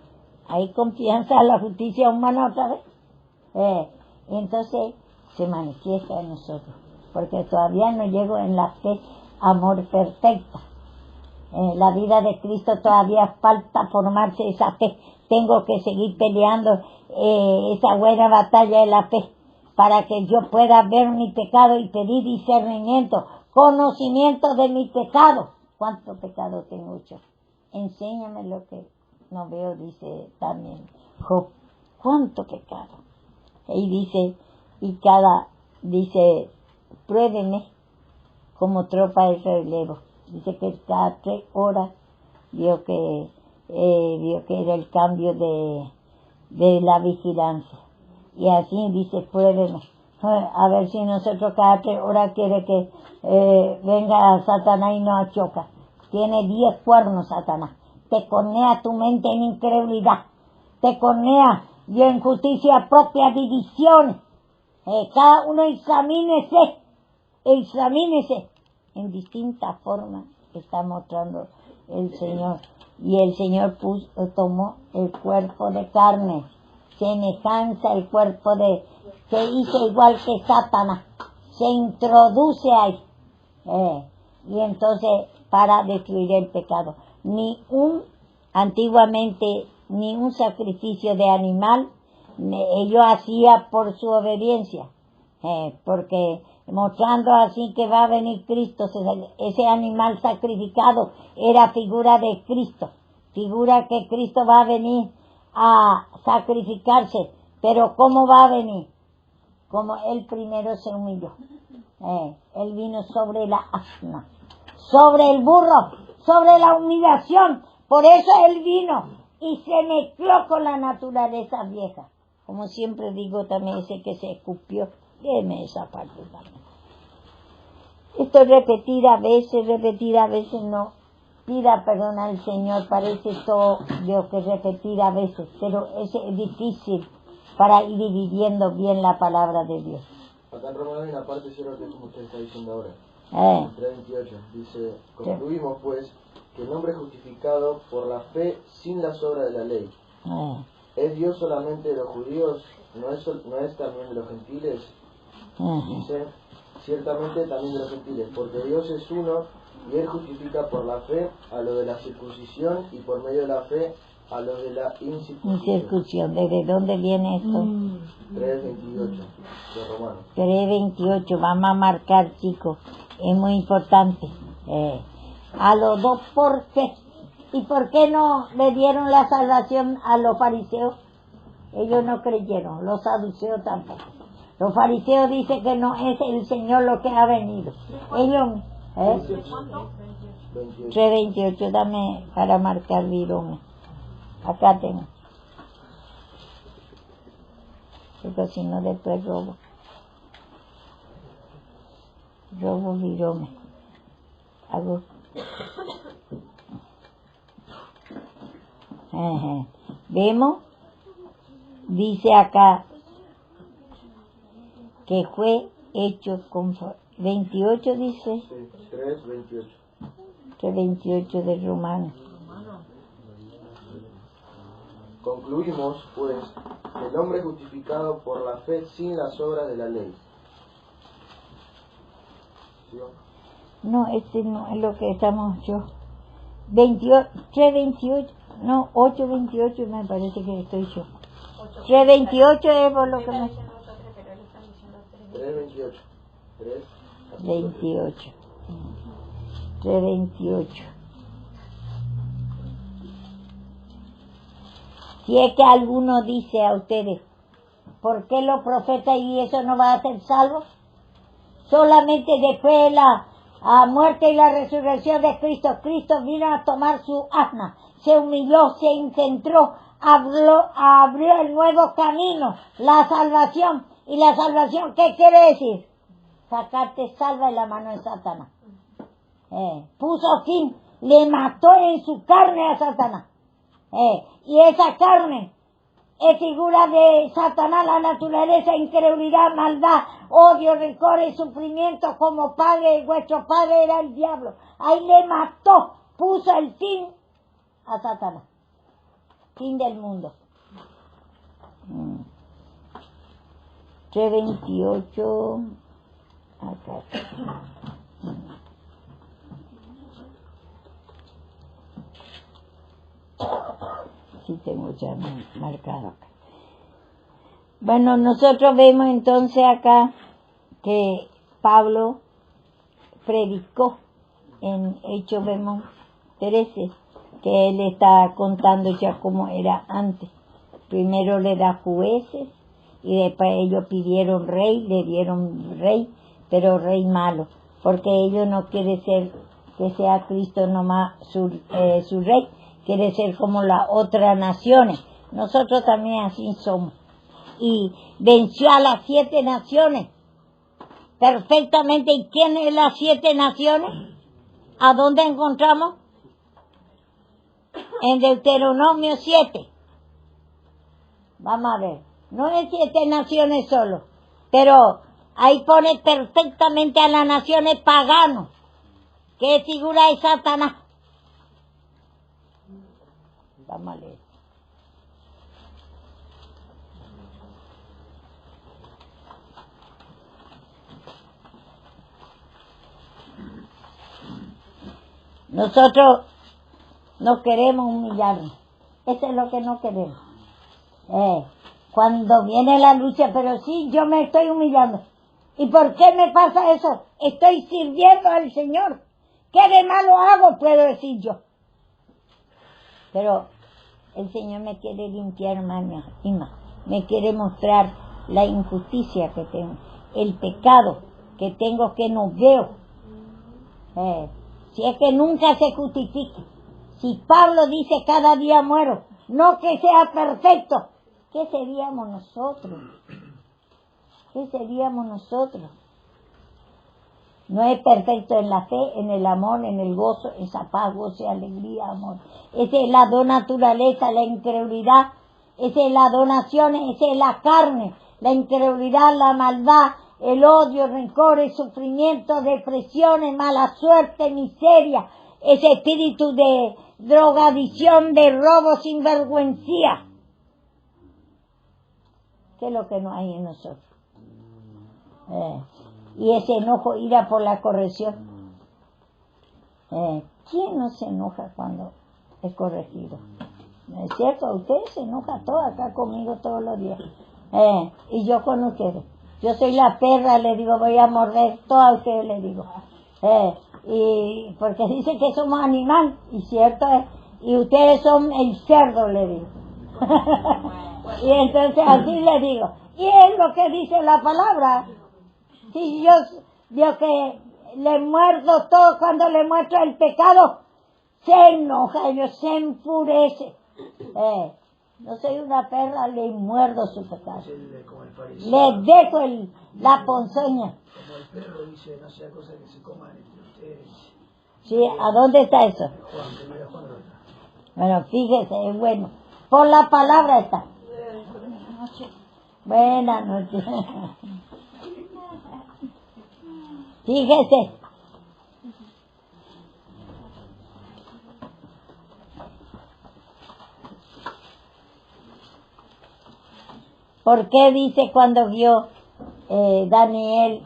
Hay confianza en la justicia humana otra vez. Y entonces se manifiesta en nosotros, porque todavía no llego en la fe, amor perfecta. La vida de Cristo todavía falta formarse esa fe. Tengo que seguir peleando esa buena batalla de la fe para que yo pueda ver mi pecado y pedir discernimiento, conocimiento de mi pecado. ¿Cuánto pecado tengo yo? Enséñame lo que no veo, dice también Job. ¿Cuánto pecado? Y dice, pruébeme como tropa de relevo. Dice que cada 3 horas vio que era el cambio de la vigilancia. Y así dice, pruébeme. A ver si nosotros cada 3 horas quiere que venga Satanás y nos choca. Tiene 10 cuernos Satanás. Te cornea tu mente en incredulidad. Te cornea y en justicia propia división. Cada uno examínese en distintas formas está mostrando el Señor. Y el Señor tomó el cuerpo de carne, semejanza el cuerpo se hizo igual que Satanás, se introduce ahí. Y entonces para destruir el pecado. Antiguamente, ni un sacrificio de animal ellos hacían por su obediencia, porque mostrando así que va a venir Cristo, ese animal sacrificado era figura de Cristo, figura que Cristo va a venir a sacrificarse, pero ¿cómo va a venir? Como Él primero se humilló. Él vino sobre la asna, sobre el burro, sobre la humillación, por eso Él vino y se mezcló con la naturaleza vieja. Como siempre digo también, ese que se escupió, déme esa parte también. Esto repetida a veces no. pida perdón al Señor, parece todo Dios que repetir a veces, pero es difícil para ir dividiendo bien la palabra de Dios. Acá en Romanos hay una parte, cierro, que es como usted está diciendo ahora. 3:28 dice: concluimos pues que el hombre justificado por la fe sin las obras de la ley, ¿es Dios solamente de los judíos? ¿No es también de los gentiles? Dice: ciertamente también de los gentiles, porque Dios es uno y Él justifica por la fe a los de la circuncisión y por medio de la fe a los de la incircuncisión. ¿Desde dónde viene esto? 3:28 de Romanos. 3:28, vamos a marcar, chicos, es muy importante. A los dos, ¿por qué? ¿Y por qué no le dieron la salvación a los fariseos? Ellos no creyeron, los saduceos tampoco. Los fariseos dicen que no es el Señor lo que ha venido. Ellos, 3:28, dame para marcar virome. Acá tengo. Porque si no después robo virome. Hago. ¿Vemos? Dice acá que fue hecho con 28, dice. Sí, 3:28. 3:28 de Romanos. Concluimos, pues, que el hombre justificado por la fe sin las obras de la ley. ¿Sí? No, este no es lo que estamos yo. 3:28, no, 8:28 me parece que estoy yo. 3:28 es por lo que me... 3:28. 3:28. 3:28. Si es que alguno dice a ustedes, ¿por qué los profetas y eso no va a ser salvo? Solamente después de la muerte y la resurrección de Cristo, Cristo vino a tomar su asna, se humilló, se encentró, abrió el nuevo camino, la salvación. ¿Y la salvación qué quiere decir? Sacarte salva de la mano de Satanás. Puso fin, le mató en su carne a Satanás. Y esa carne es figura de Satanás, la naturaleza, incredulidad, maldad, odio, rencor y sufrimiento, como padre, vuestro padre era el diablo. Ahí le mató, puso el fin a Satanás. Fin del mundo. 3:28. Acá. Sí, tengo ya marcado acá. Bueno, nosotros vemos entonces acá que Pablo predicó en Hechos, vemos 13, que él está contando ya cómo era antes. Primero le da jueces y después ellos pidieron rey, le dieron rey, pero rey malo, porque ellos no quieren ser que sea Cristo nomás su rey, quiere ser como las otras naciones. Nosotros también así somos. Y venció a las 7 naciones perfectamente. ¿Y quiénes las 7 naciones? ¿A dónde encontramos? En Deuteronomio 7. Vamos a ver. No es 7 naciones solo, pero ahí pone perfectamente a las naciones paganas, que figura de Satanás. Vamos a leer. Nosotros no queremos humillarnos. Eso es lo que no queremos. Cuando viene la lucha, pero sí, yo me estoy humillando. ¿Y por qué me pasa eso? Estoy sirviendo al Señor. ¿Qué de malo hago? Puedo decir yo. Pero el Señor me quiere limpiar más y más. Me quiere mostrar la injusticia que tengo, el pecado que tengo que no veo. Si es que nunca se justifica. Si Pablo dice cada día muero, no que sea perfecto, ¿qué seríamos nosotros? ¿Qué seríamos nosotros? No es perfecto en la fe, en el amor, en el gozo, esa paz, gozo y alegría, amor. Esa es la dos naturaleza, la incredulidad. Esa es la donación, esa es la carne, la incredulidad, la maldad, el odio, el rencor, el sufrimiento, depresiones, mala suerte, miseria, ese espíritu de drogadicción, de robo, sinvergüencía. ¿Qué es lo que no hay en nosotros? Y ese enojo, ira por la corrección. ¿Quién no se enoja cuando es corregido? ¿No es cierto? Ustedes se enojan todos acá conmigo todos los días. Y yo con ustedes. Yo soy la perra, le digo, voy a morder todo a ustedes, le digo. Y porque dicen que somos animal, y cierto es. Y ustedes son el cerdo, le digo. Y entonces así le digo. Y es lo que dice la palabra. Si yo que le muerdo todo, cuando le muestro el pecado, se enoja, ellos se enfurece. No soy una perra, le muerdo su pecado. Le dejo la ponzoña. Como el perro dice, no sea cosa que se coman entre ustedes. Sí, ¿a dónde está eso? Bueno, fíjese, es bueno. Por la palabra está. Buenas noches. Fíjese. ¿Por qué dice cuando vio Daniel,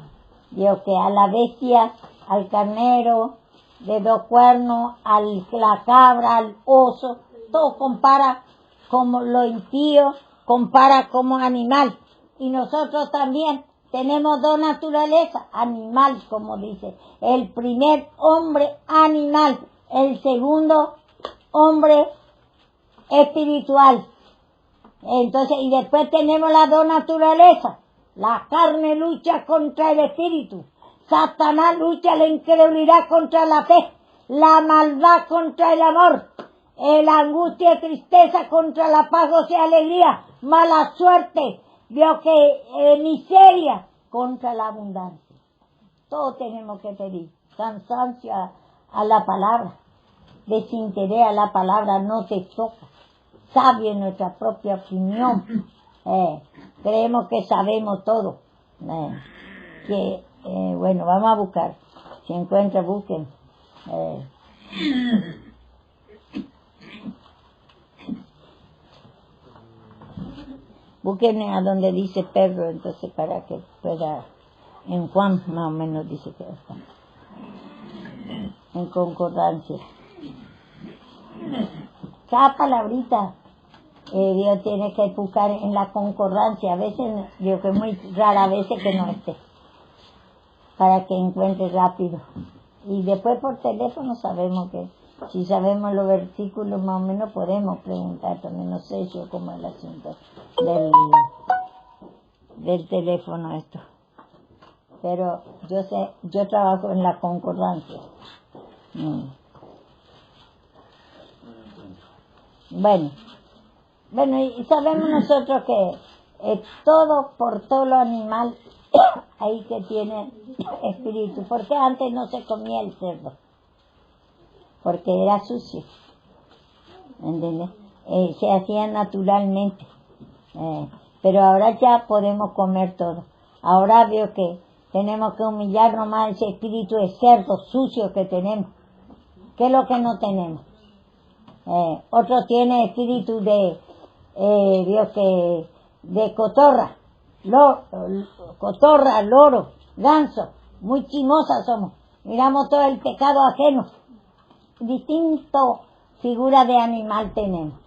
vio que a la bestia, al carnero de 2 cuernos, a la cabra, al oso, todo compara como lo impío, compara como animal? Y nosotros también tenemos 2 naturalezas, animal, como dice. El primer hombre animal, el segundo hombre espiritual. Entonces, y después tenemos las 2 naturalezas. La carne lucha contra el espíritu. Satanás lucha la incredulidad contra la fe. La maldad contra el amor. La angustia y tristeza contra la paz, gozo y alegría. Mala suerte, vio que miseria contra la abundancia. Todo tenemos que pedir. Cansancio a la palabra. Desinterés a la palabra, no te toca. Sabio en nuestra propia opinión. Creemos que sabemos todo. Bueno, vamos a buscar. Si encuentran, busquen. Busquen a donde dice perro, entonces para que pueda. En Juan más o menos dice que está. En concordancia. Cada palabrita Dios tiene que buscar en la concordancia. A veces, digo que muy rara veces que no esté. Para que encuentre rápido. Y después por teléfono sabemos que, si sabemos los versículos más o menos podemos preguntar también. No sé yo cómo es el asunto del teléfono esto. Pero yo sé, yo trabajo en la concordancia. Bueno, y sabemos nosotros que por todo lo animal ahí que tiene espíritu. ¿Por qué antes no se comía el cerdo? Porque era sucio. ¿Entiendes? Se hacía naturalmente. Pero ahora ya podemos comer todo. Ahora veo que tenemos que humillar nomás ese espíritu de cerdo sucio que tenemos. ¿Qué es lo que no tenemos? Otro tiene espíritu de cotorra, loro, ganso. Muy chismosas somos. Miramos todo el pecado ajeno. Distinto figura de animal tenemos.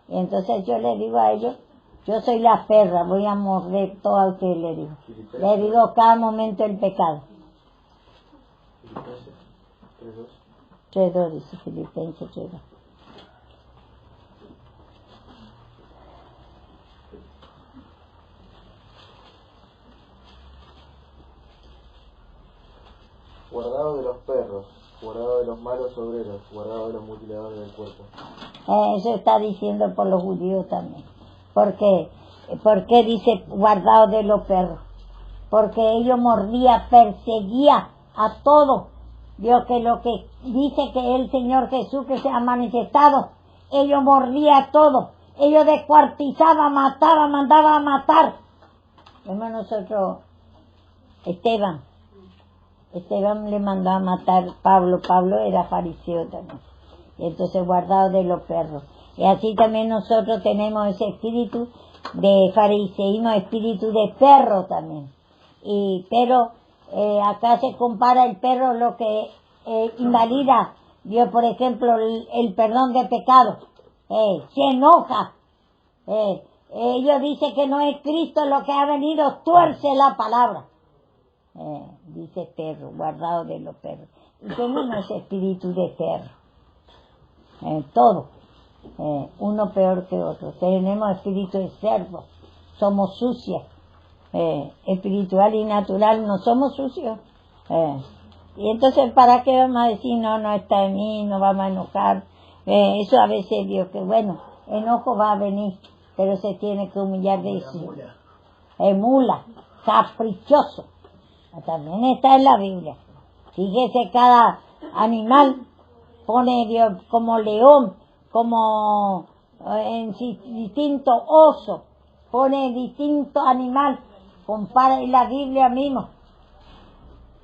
Y entonces yo le digo a ellos, yo soy la perra, voy a morder todo a ustedes, le digo. Le digo cada momento el pecado. 3:2 dice Filipenses 3:2. Guardado de los perros, guardado de los malos obreros, guardado de los mutiladores del cuerpo. Eso está diciendo por los judíos también. ¿Por qué? ¿Por qué dice guardado de los perros? porque ellos mordía, perseguía a todos. Dios, que lo que dice que el Señor Jesús que se ha manifestado, ellos mordía a todos, ellos descuartizaban, mataban, mandaban a matar. Como nosotros, Esteban le mandó a matar Pablo era fariseo también, y entonces guardado de los perros. Y así también nosotros tenemos ese espíritu de fariseísmo, espíritu de perro también. Pero acá se compara el perro, lo que invalida Dios, por ejemplo, el perdón de pecado, se enoja, ellos dicen que no es Cristo lo que ha venido, tuerce la palabra, dice perro, guardado de los perros. Y tenemos ese espíritu de perro, todo, uno peor que otro. Tenemos espíritu de cerdo, somos sucios, espiritual y natural, no somos sucios. Y entonces, ¿para qué vamos a decir, no está en mí, no vamos a enojar? Eso a veces Dios, que bueno, enojo va a venir, pero se tiene que humillar de eso. Mula, caprichoso, también está en la Biblia. Fíjese, cada animal pone Dios como león, como en distinto oso, pone distinto animal, compara en la Biblia mismo.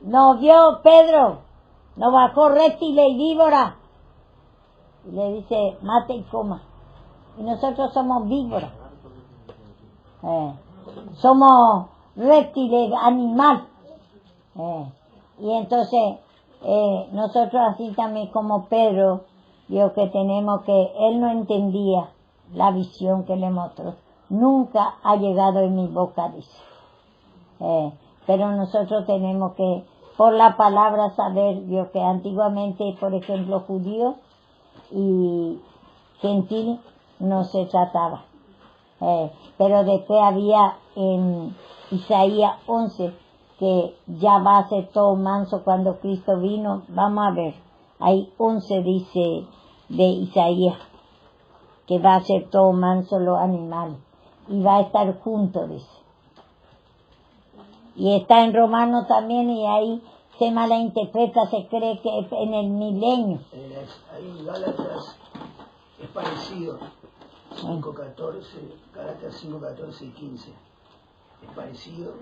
No vio Pedro, no bajó reptiles y víbora, y le dice mate y coma. Y nosotros somos víboras, somos reptiles, animal, y entonces nosotros así también como Pedro, Dios, que tenemos que él no entendía la visión que le mostró, nunca ha llegado en mi boca, dice. Pero nosotros tenemos que, por la palabra, saber, Dios, que antiguamente, por ejemplo, judíos y gentil no se trataba. Pero después había en Isaías 11, que ya va a ser todo manso cuando Cristo vino. Vamos a ver, hay 11 dice de Isaías, que va a ser todo manso los animales, y va a estar juntos, dice. Y está en Romanos también, y ahí se malinterpreta, se cree que es en el milenio. Ahí en Gálatas es parecido, 5:14, Gálatas 5:14 y 15. Es parecido.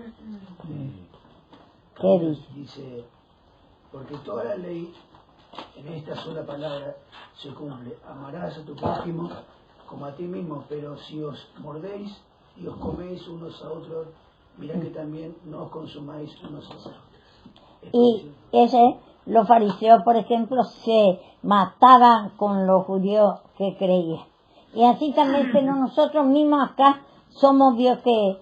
¿Qué dice? Dice, porque toda la ley en esta sola palabra se cumple: amarás a tu prójimo como a ti mismo. Pero si os mordéis y os coméis unos a otros, mirad que también no os consumáis unos a otros. Y los fariseos, por ejemplo, se mataban con los judíos que creían. Y así también, pero nosotros mismos acá somos Dios que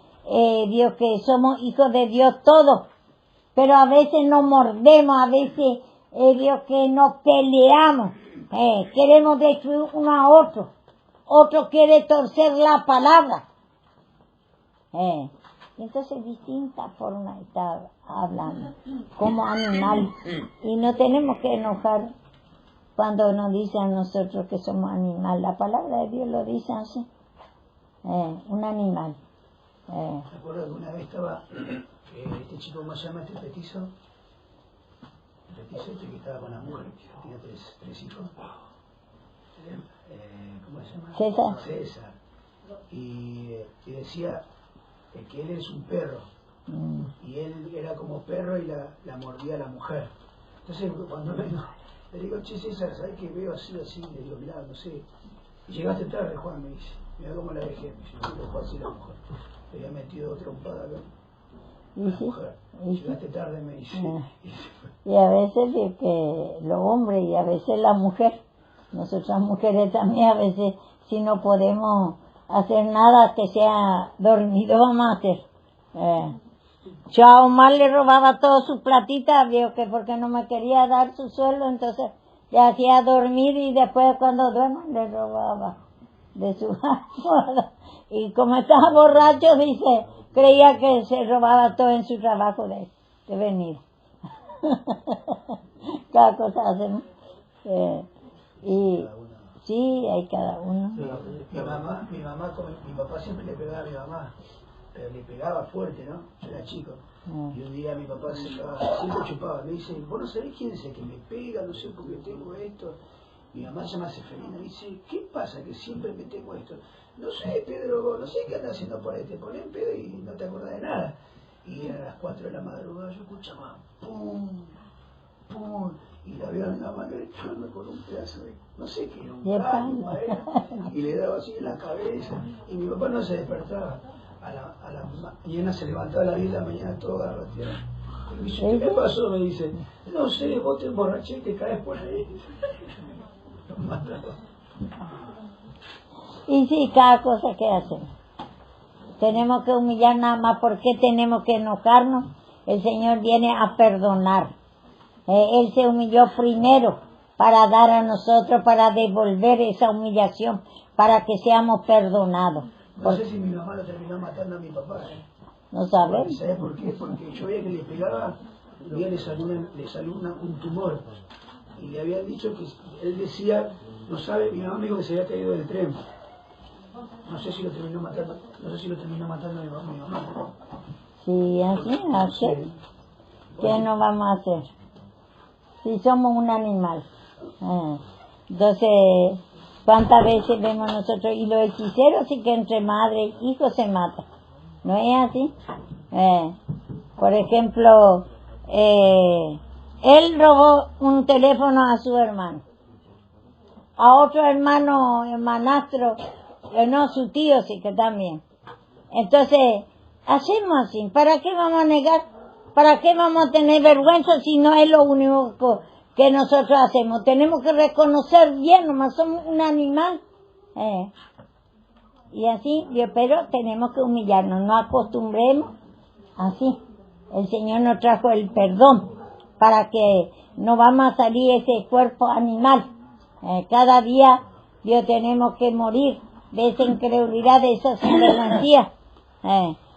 somos hijos de Dios todos. Pero a veces nos mordemos, a veces Dios, que nos peleamos, queremos destruir uno a otro. Otro quiere torcer la palabra. Entonces, distintas formas de estar hablando, como animal. Y no tenemos que enojar cuando nos dicen a nosotros que somos animal. La palabra de Dios lo dice así, un animal. Recuerdo que una vez estaba este chico, ¿cómo se llama este petizo? El petizo este que estaba con la mujer, tenía tres hijos. ¿Cómo se llama? César. Y decía que él es un perro, y él era como perro y la mordía a la mujer. Entonces cuando le digo, che César, ¿sabes qué veo así? Le digo, mirá, no sé, y llegaste tarde, Juan, me dice, mirá cómo la dejé, me dice, no fue así la mujer, le había metido trompada acá, la mujer, llegaste tarde, me dice. Y a veces que los hombres y a veces la mujer, nosotras mujeres también, a veces si no podemos hacer nada que sea dormido, vamos a hacer. Yo a Omar le robaba toda su platita, vio que porque no me quería dar su sueldo, entonces le hacía dormir y después cuando duermo le robaba de su almohada. Y como estaba borracho, dice, creía que se robaba todo en su trabajo de venir. Cada cosa hacemos. Y sí, hay cada uno. Mi papá siempre le pegaba a mi mamá. pero le pegaba fuerte, ¿no? Yo era chico. Y un día mi papá siempre chupaba, me dice, vos no sabés quién es el que me pega, no sé por qué tengo esto. Mi mamá se llama Seferina, me dice, ¿qué pasa que siempre me tengo esto? No sé, Pedro, no sé qué andas haciendo por ahí, te pones en pedo y no te acordás de nada. Y eran las 4 de la madrugada, yo escuchaba pum, pum, y la veo en la mano echarme con un pedazo de, no sé qué, un calma era, y le daba así en la cabeza, y mi papá no se despertaba. A la mañana se levantaba a las 10 de la mañana toda la tierra. Y me dice, ¿qué pasó? Me dice, no sé, vos te emborraché y te caes por ahí. Lo mataba. Y sí, cada cosa que hacemos. Tenemos que humillar nada más. ¿Por qué tenemos que enojarnos? El Señor viene a perdonar. Él se humilló primero para dar a nosotros, para devolver esa humillación, para que seamos perdonados. No sé si mi mamá lo terminó matando a mi papá. ¿No sabes? ¿Sabes por qué? Porque yo veía que le pegaba, le salió un tumor. Y le habían dicho que, él decía, no sabe, mi mamá me dijo que se había caído del tren. No sé si lo terminó matando, a mi mamá. Sí, así. ¿Qué no vamos a hacer? Si somos un animal. Entonces, ¿cuántas veces vemos nosotros? Y los hechiceros sí que entre madre e hijo se matan. ¿No es así? Por ejemplo, él robó un teléfono a su hermano. A otro hermanastro, no, su tío sí que también. Entonces, hacemos así. ¿Para qué vamos a negar? ¿Para qué vamos a tener vergüenza si no es lo único que nosotros hacemos? Tenemos que reconocer bien, nomás somos un animal. Y así, pero tenemos que humillarnos, no acostumbremos así. El Señor nos trajo el perdón para que no vamos a salir ese cuerpo animal. Cada día, Dios, tenemos que morir de esa incredulidad, de esa sinvergüenza.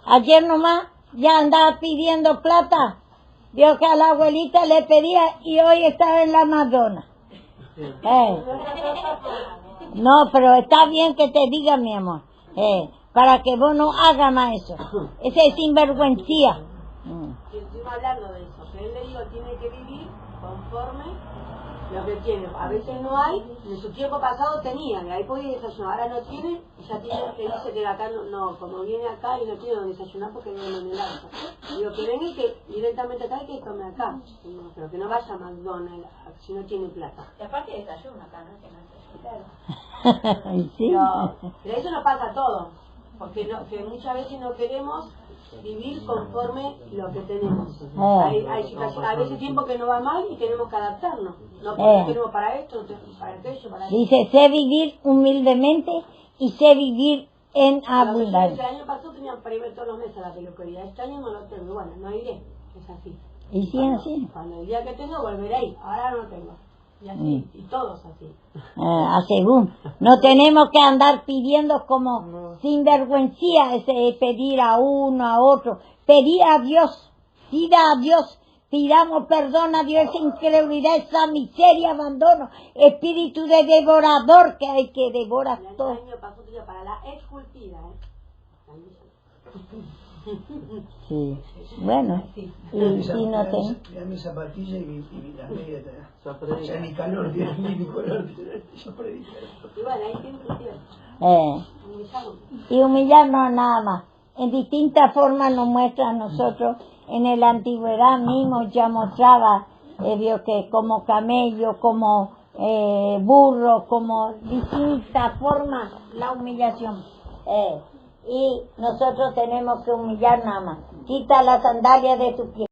Ayer nomás ya andaba pidiendo plata. Vio que a la abuelita le pedía y hoy estaba en la Madonna. No, pero está bien que te diga, mi amor, para que vos no hagas más eso. Ese es sinvergüenza. Y encima hablando de eso, que él le digo, tiene que vivir conforme lo que tiene. A veces no hay, en su tiempo pasado tenían, y ahí podía desayunar. Ahora no tienen, y ya tiene, que dice que acá no, como viene acá y no tiene donde desayunar porque viene en el auto. Digo, que venga y que directamente acá y que tome acá. No, pero que no vaya a McDonald's si no tiene plata. Y aparte desayuna acá, ¿no? Que no desayuna. Sí. Pero eso nos pasa a todos, porque que muchas veces no queremos vivir conforme lo que tenemos. Hay situaciones, a veces tiempo que no va mal y tenemos que adaptarnos. No tenemos para esto, para aquello, para eso. Dice, sé vivir humildemente y sé vivir en abundancia. El año pasado tenían para ir todos los meses a la peluquería. Este año no lo tengo. Bueno, no iré. Es así. Y sí, así. Cuando el día que tengo volveré ahí. Ahora no tengo. Y así, y todos así. Según. No tenemos que andar pidiendo como sinvergüencía, pedir a uno, a otro. Pedir a Dios. Pida a Dios. Pidamos perdón a Dios, esa incredulidad, esa miseria, abandono, espíritu de devorador que hay que devorar todo. El año pasó para la esculpida, Sí, bueno, y si no tengo. Mira mi zapatilla y las medias. Ya ni calor tiene, ni color tiene. Y bueno, ahí tiene y humillarnos nada más. En distintas formas nos muestra a nosotros. En la antigüedad mismo ya mostraba, vio que como camello, como burro, como distintas formas la humillación. Y nosotros tenemos que humillar nada más. Quita las sandalias de tu pie.